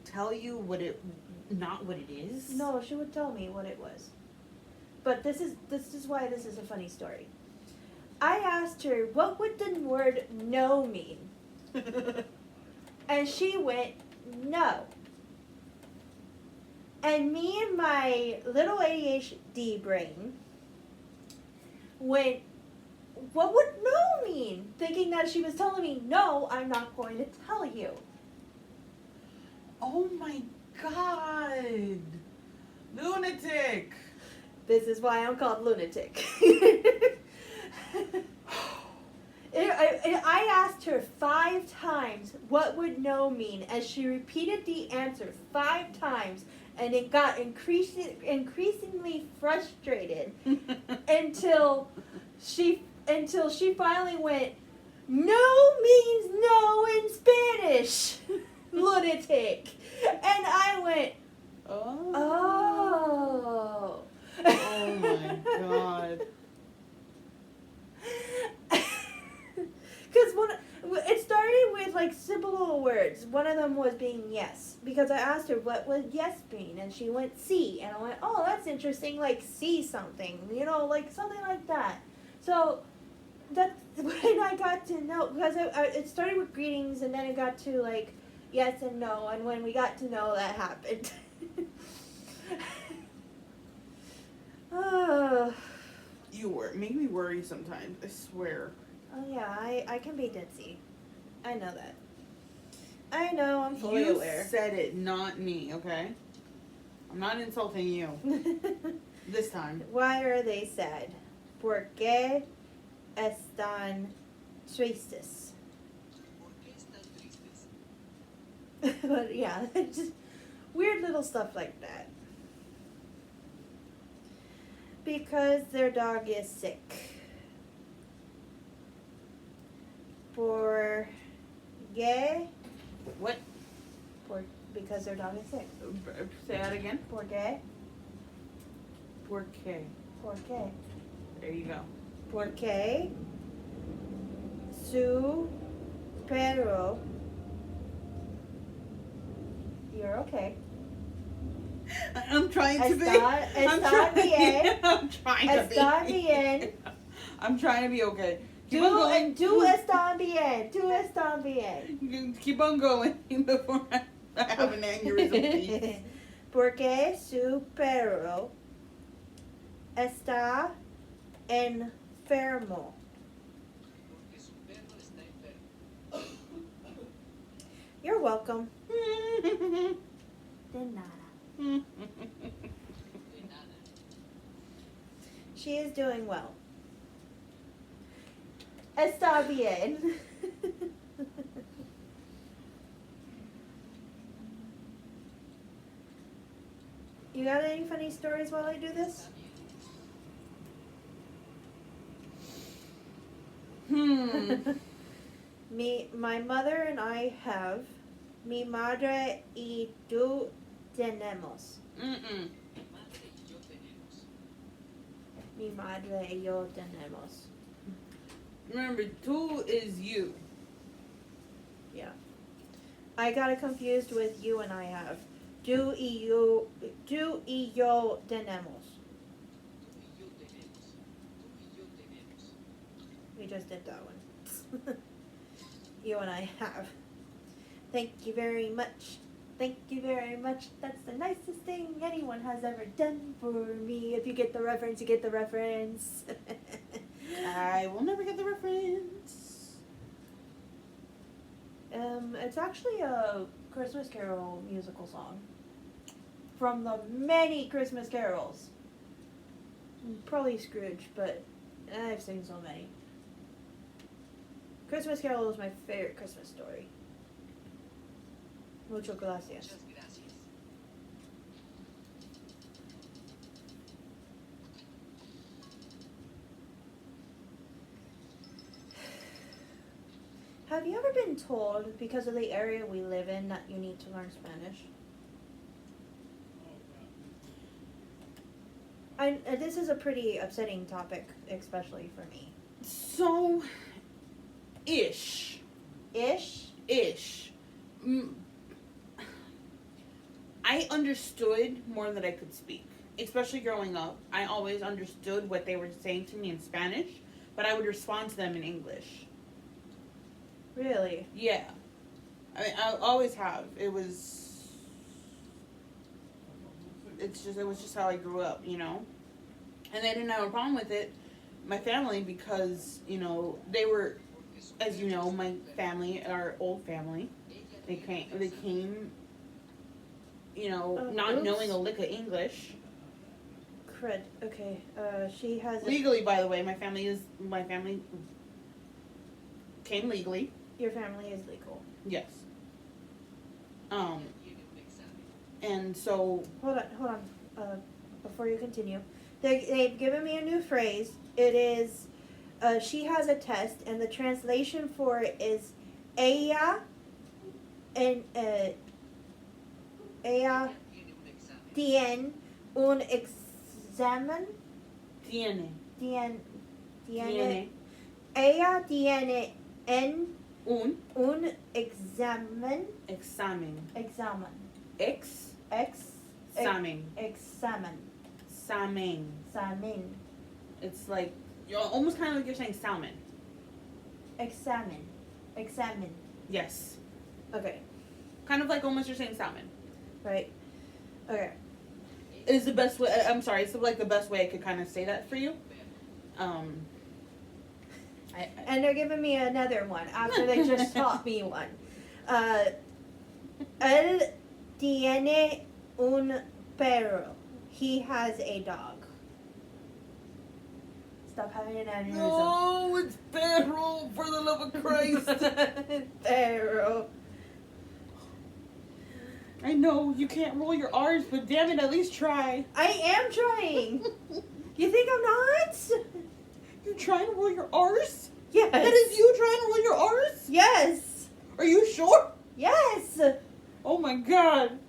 tell you not what it is? No, she would tell me what it was. But this is why this is a funny story. I asked her, what would the word no mean? And she went, no. And me and my little ADHD brain went, what would no mean? Thinking that she was telling me, no, I'm not going to tell you. Oh my God. Lunatic. This is why I'm called lunatic. I asked her 5 times what would no mean, and she repeated the answer 5 times, and it got increasingly frustrated until she finally went, no means no in Spanish, lunatic. And I went, Oh. oh. Oh my God. Because it started with simple little words. One of them was being yes, because I asked her what would yes mean, and she went see, and I went, oh, that's interesting, see something, something like that. So that's when I got to know, because it started with greetings, and then it got to yes and no, and when we got to know, that happened. You make me worry sometimes, I swear. Oh yeah, I can be ditzy. I know that. I know, I'm fully You aware. said it, not me, okay? I'm not insulting you. This time. Why are they sad? ¿Por qué están tristes? ¿Por qué están tristes? But yeah, just weird little stuff like that. Because their dog is sick. ¿Por qué? What? Because their dog is sick. Say that again. ¿Por qué? Por qué? ¿Por qué? There you go. ¿Por qué su perro? You're okay. I'm trying to be. Está bien. I'm trying to be. Está bien. I'm trying to be okay. Keep on going. Tú está bien. Tú está bien. Keep on going before I have an aneurysm, please. Porque su perro está enfermo. Porque su perro está enfermo. You're welcome. De nada. De nada. She is doing well. Está bien. You got any funny stories while I do this? My mother and I have. Mi madre y tú tenemos. Mm-mm. Mi madre y yo tenemos. Mi madre y yo tenemos. Remember, tú is you. Yeah. I got it confused with you and I have. Tú y yo tenemos. Tú y yo tenemos. Tú y yo tenemos. We just did that one. You and I have. Thank you very much. Thank you very much. That's the nicest thing anyone has ever done for me. If you get the reference, you get the reference. I will never get the reference. It's actually a Christmas Carol musical song. From the many Christmas carols. Probably Scrooge, but I've seen so many. Christmas Carol is my favorite Christmas story. Muchas gracias. Muchas gracias. Have you ever been told, because of the area we live in, that you need to learn Spanish? This is a pretty upsetting topic, especially for me. So, ish. Ish? I understood more than I could speak. Especially growing up. I always understood what they were saying to me in Spanish, but I would respond to them in English. Really? Yeah. I mean, I always have. It was just how I grew up, you know? And they didn't have a problem with it, my family, because, you know, they were, as you know, my family, our old family, they came, you know, not oops. knowing a lick of English. Crud. Okay. She has. Legally, by the way, my family came legally. Your family is legal. Yes. Tiene un examen. And so. Hold on. Before you continue, they've given me a new phrase. It is, she has a test, and the translation for it is, ella, and ella Tiene un examen. tiene un examen. Tiene. Ella tiene Un un examen. examen. Examen. Examen. Examen. Salmon. It's like, you're almost kind of like you're saying salmon. Examen. Yes. Okay. Kind of like almost you're saying salmon. Right. Okay. Is the best way, I'm sorry, it's like the best way I could kind of say that for you. And they're giving me another one after they just taught me one. Él tiene un perro. He has a dog. Stop having an aneurysm. No, it's perro, for the love of Christ. Perro. I know, you can't roll your R's, but damn it, at least try. I am trying. You think I'm not? You trying to roll your R's? Yes. That is you trying to roll your R's? Yes. Are you sure? Yes. Oh my god.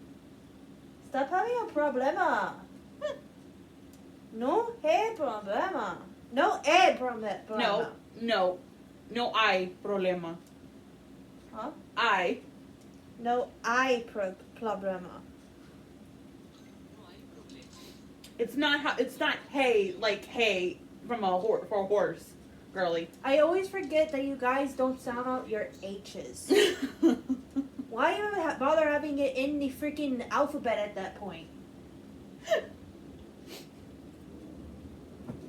Stop having a problema. No hay problema. No hay problema. No hay problema. Huh? No hay problema. No hay problema. It's not hey, like hey from for a horse. girly. I always forget that you guys don't sound out your H's. Why even bother having it in the freaking alphabet at that point?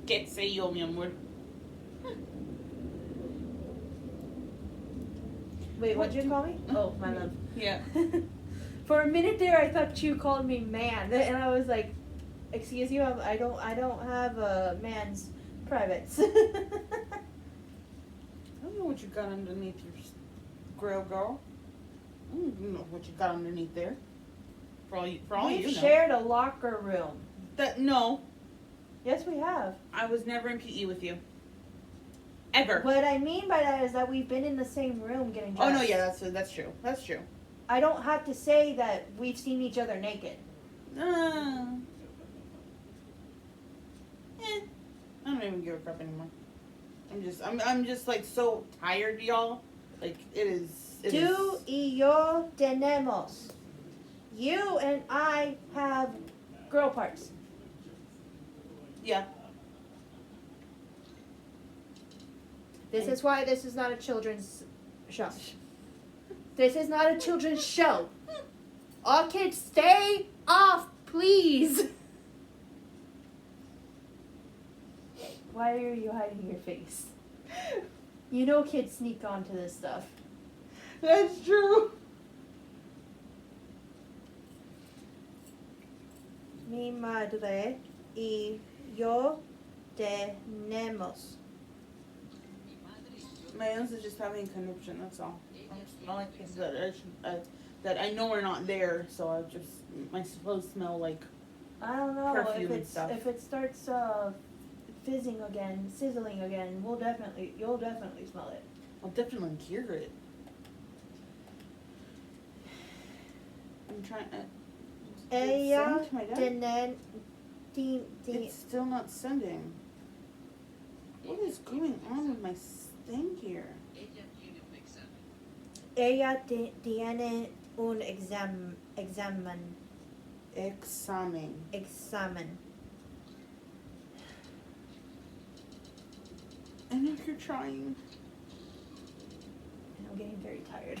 ¿Qué sé yo, mi amor? Wait, what'd you call me? Oh, my love. Yeah. For a minute there, I thought you called me man, and I was like, "Excuse you, I don't have a man's privates." I don't know what you got underneath your grill, girl. I don't know what you got underneath there. For all you We've know. shared a locker room. No, Yes, we have. I was never in PE with you. Ever. What I mean by that is that we've been in the same room getting dressed. Oh no, yeah, that's true. That's true. I don't have to say that we've seen each other naked. I don't even give a crap anymore. I'm just like so tired, y'all. Like it is. Tú y yo tenemos. You and I have girl parts. Yeah. This is why this is not a children's show. This is not a children's show. All kids, stay off, please. Why are you hiding your face? You know kids sneak onto this stuff. That's true. Mi madre y yo tenemos. My nose is just having a conniption. That's all. I like things that I know are not there, so my clothes smell like. I don't know Perfume and stuff. if it starts fizzing again, sizzling again. You'll definitely smell it. I'll definitely hear it. I'm trying. Ella Send to my dad. It's tiene. still not sending. What is going on with my thing here? Ella tiene un examen. I know you're trying. And I'm getting very tired.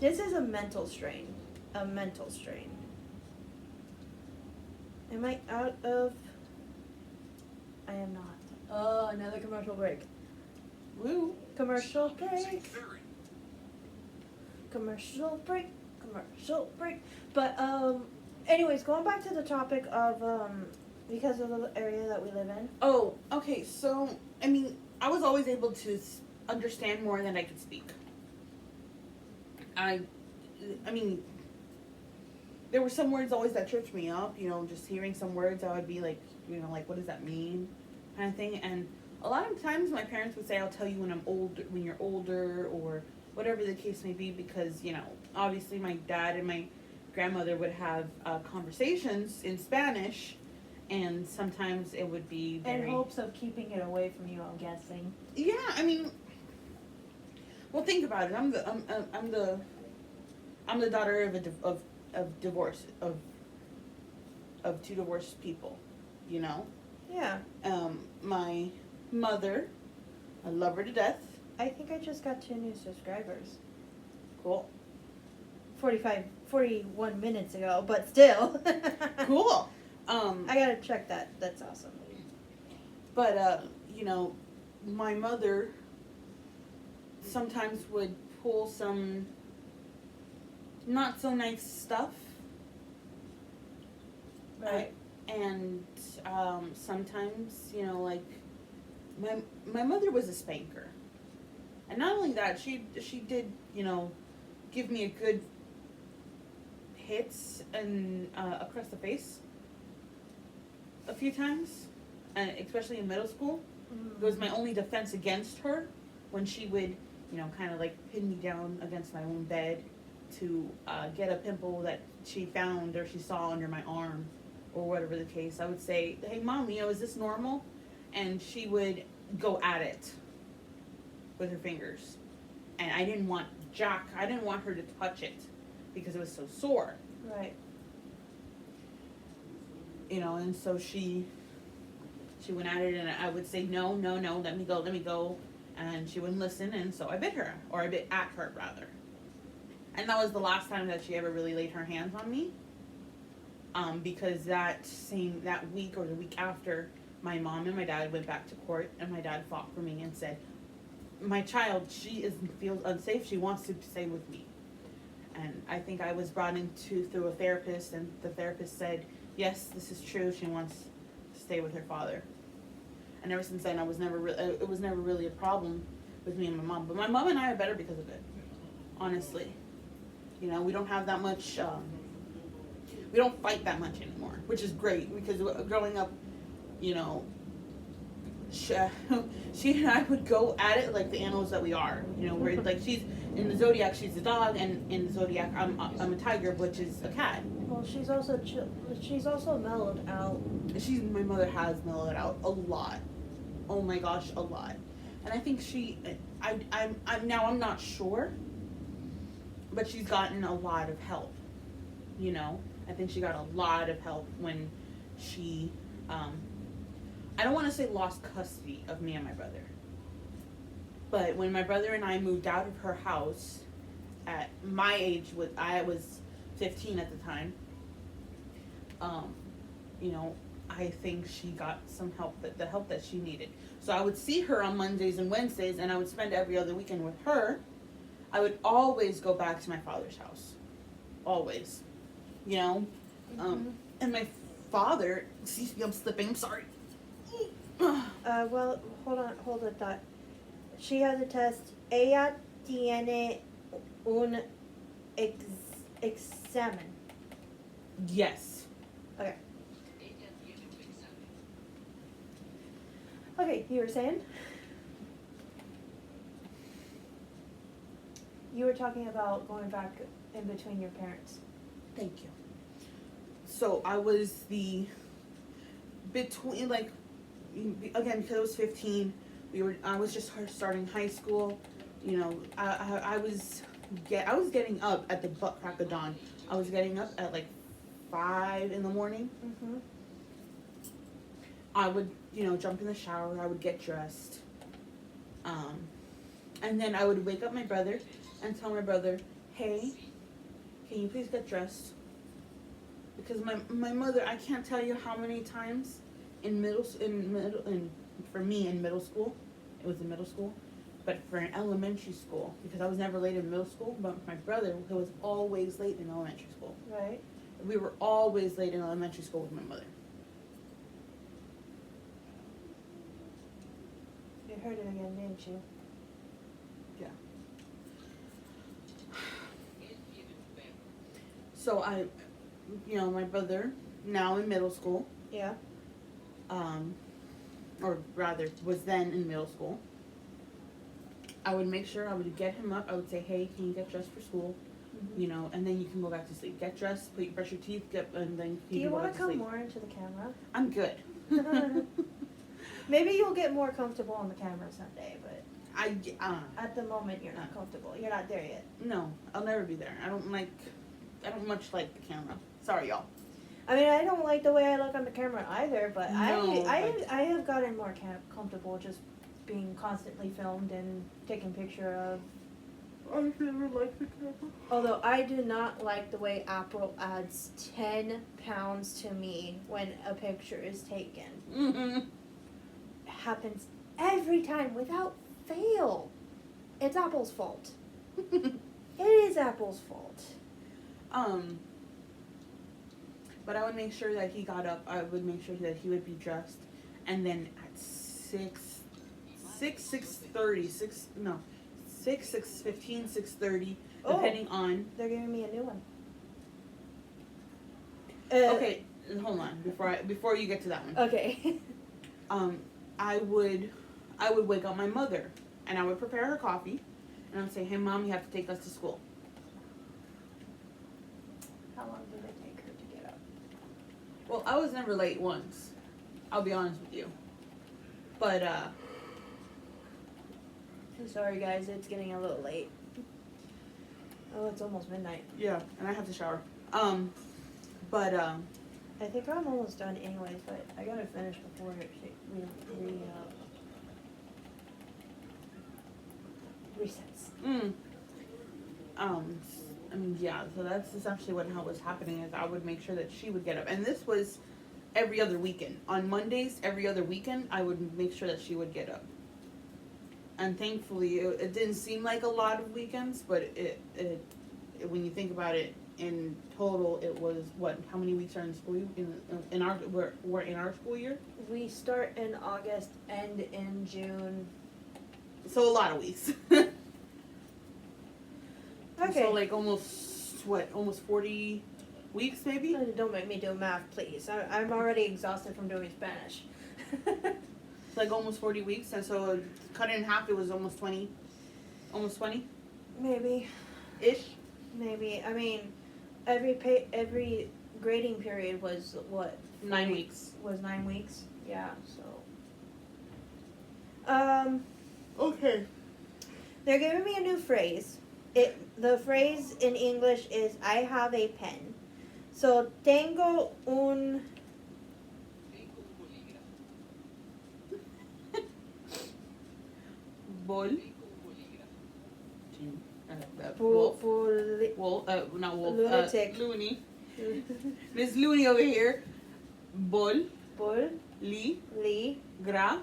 This is a mental strain. Am I out of? I am not. Oh, another commercial break. Woo. Commercial break. Commercial break. But anyways, going back to the topic of because of the area that we live in. Oh, okay. So, I mean, I was always able to understand more than I could speak. I mean, there were some words always that tripped me up. You know, just hearing some words, I would be like, you know, like, what does that mean, kind of thing. And a lot of times, my parents would say, "I'll tell you when you're older," or whatever the case may be, because you know, obviously, my dad and my grandmother would have conversations in Spanish, and sometimes it would be very... In hopes of keeping it away from you, I'm guessing. Yeah, I mean, well, think about it. I'm the daughter of divorce of two divorced people, you know. Yeah. My mother, I love her to death. I think I just got 2 new subscribers. Cool. 41 minutes ago, but still. Cool. I gotta check that. That's awesome. But you know, my mother sometimes would pull some not so nice stuff. Right. And sometimes, you know, like my mother was a spanker, and not only that, she did, you know, give me a good hits and across the face a few times, and especially in middle school. It was my only defense against her when she would, you know, kind of like pin me down against my own bed to get a pimple that she found or she saw under my arm or whatever the case. I would say, "Hey, Mom, you know, is this normal?" And she would go at it with her fingers. And I didn't want her to touch it because it was so sore. Right. You know, and so she she went at it, and I would say, no, no, no, let me go. And she wouldn't listen, and so I bit her, or I bit at her, rather. And that was the last time that she ever really laid her hands on me. Because that week or the week after, my mom and my dad went back to court, and my dad fought for me and said, my child, feels unsafe, she wants to stay with me. And I think I was brought in through a therapist, and the therapist said, yes, this is true, she wants to stay with her father. And ever since then, it was never really a problem with me and my mom. But my mom and I are better because of it, honestly. You know, we don't have that much, we don't fight that much anymore, which is great, because growing up, you know, she and I would go at it like the animals that we are. You know, where like she's in the zodiac, she's a dog, and in the zodiac, I'm a tiger, which is a cat. Well, she's also mellowed out. My mother has mellowed out a lot. Oh my gosh, a lot. And I think I'm not sure, but she's gotten a lot of help. You know, I think she got a lot of help when she, I don't want to say lost custody of me and my brother. But when my brother and I moved out of her house at my age, I was 15 at the time, you know, I think she got some help, the help that she needed. So I would see her on Mondays and Wednesdays, and I would spend every other weekend with her. I would always go back to my father's house. Always. You know? And my father, excuse me, I'm slipping, I'm sorry. Well, hold a thought. She has a test. Ella tiene un examen. Yes. Okay. Ella tiene un examen. Okay, you were saying? You were talking about going back in between your parents. Thank you. So I was between, like, again, because I was 15, I was just starting high school. You know, I was getting up at the butt crack of dawn. I was getting up at like 5 in the morning. Mm-hmm. I would, you know, jump in the shower. I would get dressed. And then I would wake up my brother and tell my brother, hey, can you please get dressed? Because my mother, I can't tell you how many times for me in middle school, it was in middle school, but for an elementary school, because I was never late in middle school, but my brother, who was always late in elementary school. Right. We were always late in elementary school with my mother. You heard it again, didn't you? Yeah. Él tiene un perro. So my brother, now in middle school, Yeah. or rather was then in middle school, I would make sure I would get him up. I would say, hey, can you get dressed for school? Mm-hmm. You know, and then you can go back to sleep. Get dressed, brush your teeth, and then Do you can go want back to to come sleep. more into the camera? I'm good. Maybe you'll get more comfortable on the camera someday, but I at the moment you're not comfortable. You're not there yet. no, I'll never be there. I don't much like the camera. Sorry, y'all. I mean, I don't like the way I look on the camera either, but No, I have gotten more comfortable just being constantly filmed and taken picture of. I never liked the camera. Although I do not like the way Apple adds 10 pounds to me when a picture is taken. Mm-hmm. It happens every time without fail. It's Apple's fault. It is Apple's fault. But I would make sure that he got up. I would make sure that he would be dressed, and then at 6:15, depending on. They're giving me a new one. Okay, hold on. Before you get to that one. Okay. I would wake up my mother, and I would prepare her coffee, and I would say, hey, Mom, you have to take us to school. How long did it take her to get up? Well, I was never late once. I'll be honest with you. But, Sorry guys, it's getting a little late. Oh, it's almost midnight. yeah, and I have to shower. I think I'm almost done anyways, but I gotta finish before we resets. I mean, yeah, so that's essentially how was happening is I would make sure that she would get up. And this was every other weekend. On Mondays, every other weekend, I would make sure that she would get up. And thankfully, it didn't seem like a lot of weekends, but it when you think about it, in total, it was what? How many weeks are in school? We're in our school year, We start in August, end in June. so a lot of weeks. Okay. So like almost 40 weeks maybe. Don't make me do math, please. I'm already exhausted from doing Spanish. It's like almost 40 weeks, and so cut it in half, it was almost 20. Almost 20 Maybe. ish. Maybe. I mean, every grading period was what? 9 weeks. Was 9 weeks? Yeah. So. Okay. They're giving me a new phrase. The phrase in English is "I have a pen." So tengo un. Tengo un bolígrafo. Bol. Tengo un bolígrafo. Wolf. Boli- Wolf. Not wolf. Lunatic. Looney. Miss Looney over here. Bol. Bol. Li. Li. Gra.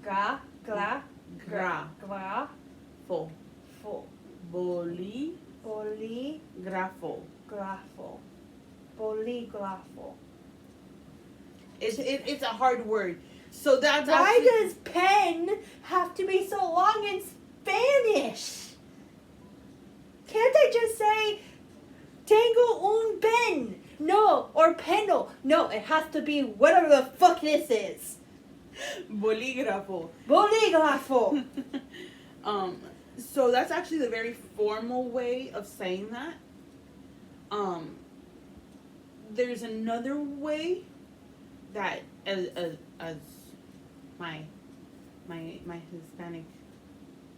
Ga. Gla. Gra. Gla. Fo. Fo. Boli. Poligrafo. Grafo. Polygrafo. It's a hard word. So that's Why actually, does pen have to be so long in Spanish? Can't I just say tengo un pen? No, or peno. No, it has to be whatever the fuck this is. bolígrafo. Bolígrafo. So that's actually the very formal way of saying that. There's another way that as my Hispanic,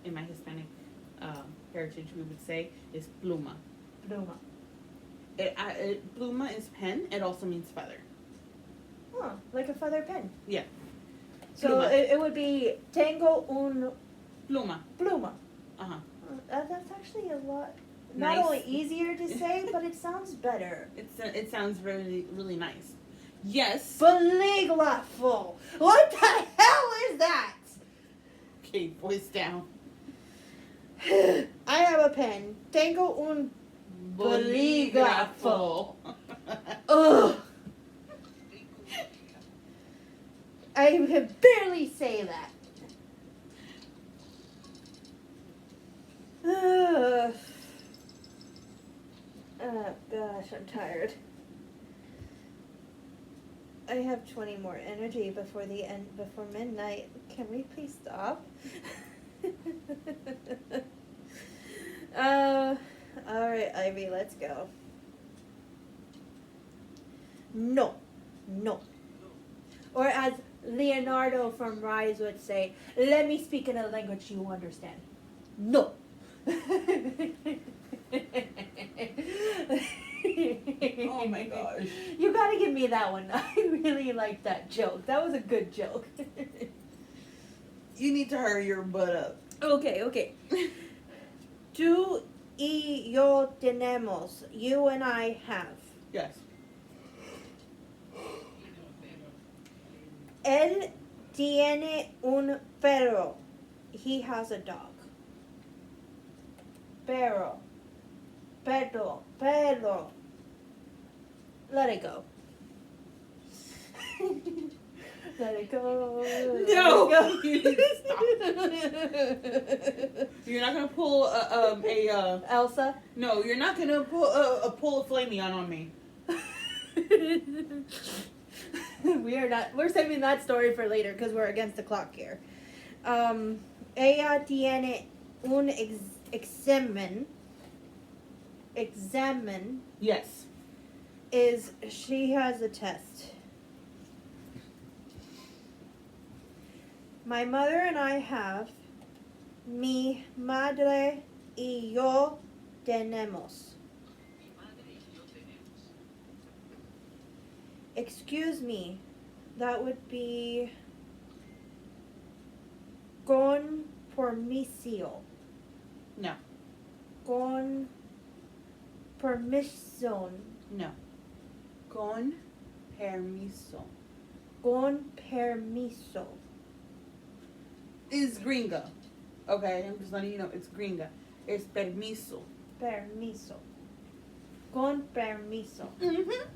in my Hispanic heritage we would say is pluma. Pluma. Pluma is pen. It also means feather. Huh, like a feather pen. Yeah. So Pluma. it would be tengo un Pluma. pluma. Uh-huh. That's actually a lot, not Nice. only easier to say, but it sounds better. It sounds really, really nice. Yes. Bolígrafo. What the hell is that? Okay, voice down. I have a pen. Tengo un bolígrafo. Ugh. Tengo un bolígrafo. I can barely say that. Oh gosh, I'm tired. I have 20 more energy before midnight. Can we please stop? Alright, Ivy, let's go. No. No. Or as Leonardo from Rise would say, let me speak in a language you understand. No. Oh my gosh. You gotta give me that one. I really like that joke. That was a good joke. You need to hurry your butt up. Okay. Tú y yo tenemos. You and I have. Yes. Él tiene un perro. He has a dog. Perro. Let it go. Let it go. No. Let You need to stop. You're not gonna pull Elsa. No, you're not gonna pull a Flameon on me. We're saving that story for later because we're against the clock here. Ella tiene un examen. Yes. Is she has a test. My mother and I have. Mi madre y yo tenemos. Mi madre y yo tenemos. Excuse me. That would be con permiso. No. Con permission. No. Con permiso. Con permiso. Is gringa. Okay, I'm just letting you know it's gringa. It's permiso. Permiso. Con permiso. Mm-hmm.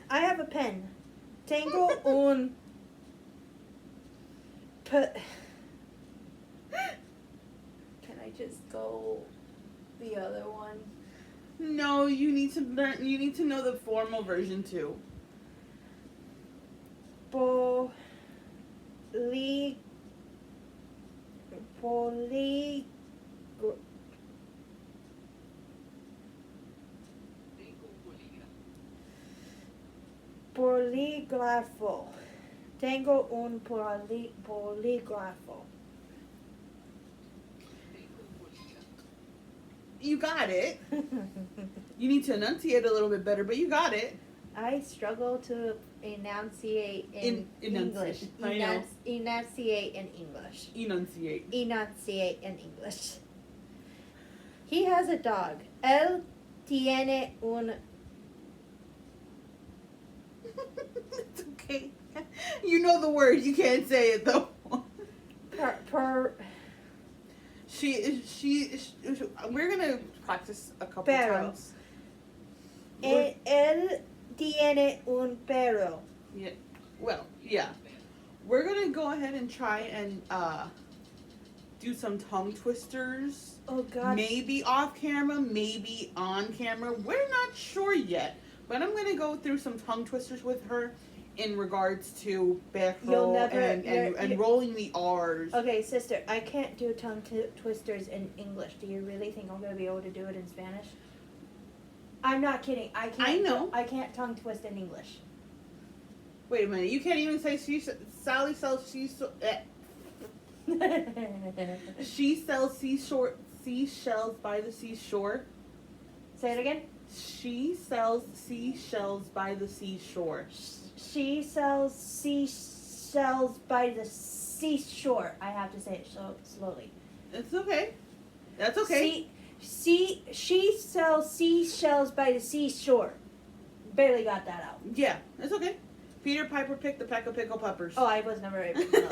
I have a pen. Tengo un Can I just go the other one? No, you need to learn. You need to know the formal version too. Poly poly Tengo un bolígrafo. polígrafo. Tengo un polígrafo. Tengo un bolígrafo. You got it. You need to enunciate a little bit better, but you got it. I struggle to enunciate in English. I know. Enunciate in English. Enunciate. Enunciate in English. He has a dog. Él tiene un It's okay. You know the word. You can't say it though. per We're gonna practice a couple Perro. times. Él tiene un perro. Yeah. Well, yeah. We're gonna go ahead and try and do some tongue twisters. Oh God. Maybe off camera, maybe on camera. We're not sure yet. But I'm gonna go through some tongue twisters with her in regards to You'll perro never- and you're- rolling the R's. Okay, sister, I can't do tongue twisters in English. Do you really think I'm gonna be able to do it in Spanish? I'm not kidding. I can't. I know. I can't tongue twist in English. Wait a minute. You can't even say Sally sells she sells seashells by the seashore. Say it again. She sells seashells by the seashore. She sells seashells by the seashore. I have to say it slowly. It's okay. That's okay. She sells seashells by the seashore. Barely got that out. Yeah, it's okay. Peter Piper picked the peck of pickle peppers. Oh, I was never able to know.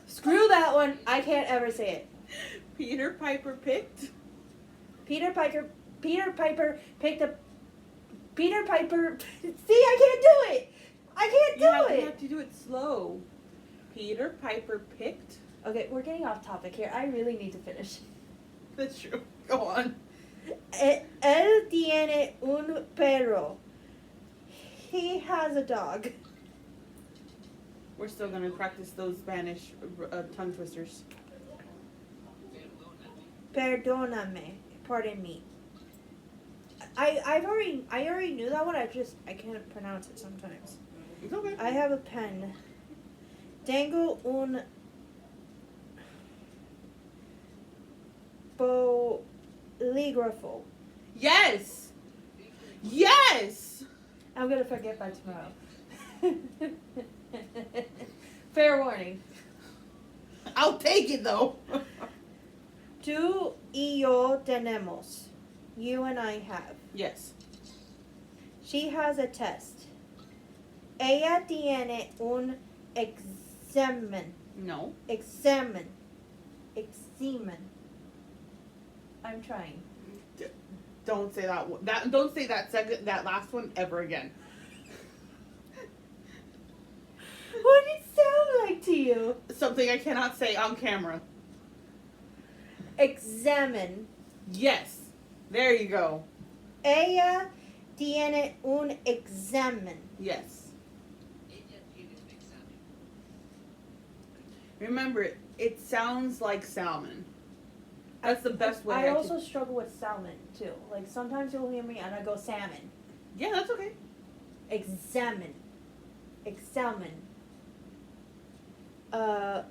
Screw that one. I can't ever say it. Peter Piper picked. Peter Piper picked a. Peter Piper. See, I can't do it. I can't do You it. have to do it slow. Peter Piper picked. Okay, we're getting off topic here. I really need to finish. That's true. Go on. Él tiene un perro. He has a dog. We're still gonna practice those Spanish tongue twisters. Perdóname. Pardon me. I already knew that one. I can't pronounce it sometimes. It's okay. I have a pen. Tengo un bolígrafo. Yes. Yes. I'm gonna forget by tomorrow. Fair warning. I'll take it though. Tú y yo tenemos. You and I have. Yes. She has a test. Ella tiene un examen. No. Examen. I'm trying. Don't say that one. Don't say that last one ever again. What did it sound like to you? Something I cannot say on camera. Examen. Yes. There you go. Ella tiene un examen. Yes. Ella tiene un examen. Remember, it sounds like salmon. That's the best way. I also struggle with salmon too. Like sometimes you'll hear me and I go salmon. Yeah, that's okay. Examine. Examine.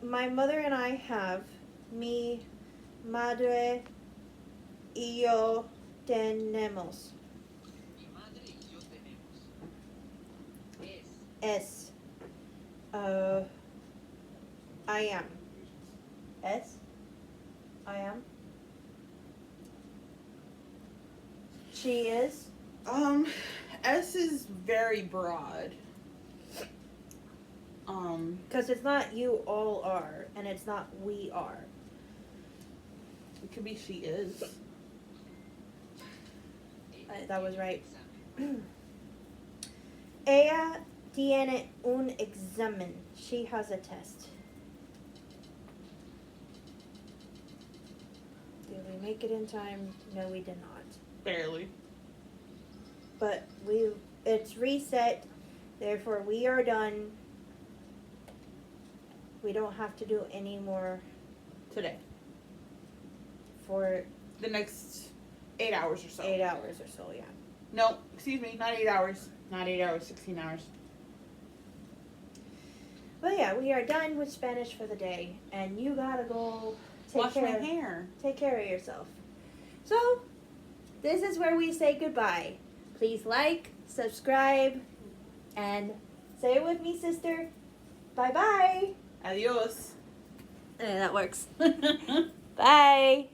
My mother and I have. Mi madre y yo tenemos. Mi madre y yo tenemos. S. I am. S. I am. She is. S is very broad. Because it's not you all are, and it's not we are. It could be she is. That was right. Ella tiene un examen. She has a test. Did we make it in time? No, we did not. Barely. But it's reset. Therefore, we are done. We don't have to do any more Today. for The next 8 hours or so. 8 hours or so, yeah. No, excuse me, not 8 hours. Not 8 hours, 16 hours. But yeah, we are done with Spanish for the day, and you gotta go Wash my hair. take care of yourself. So, this is where we say goodbye. Please like, subscribe, and say it with me, sister. Bye-bye. Adios. That works. Bye.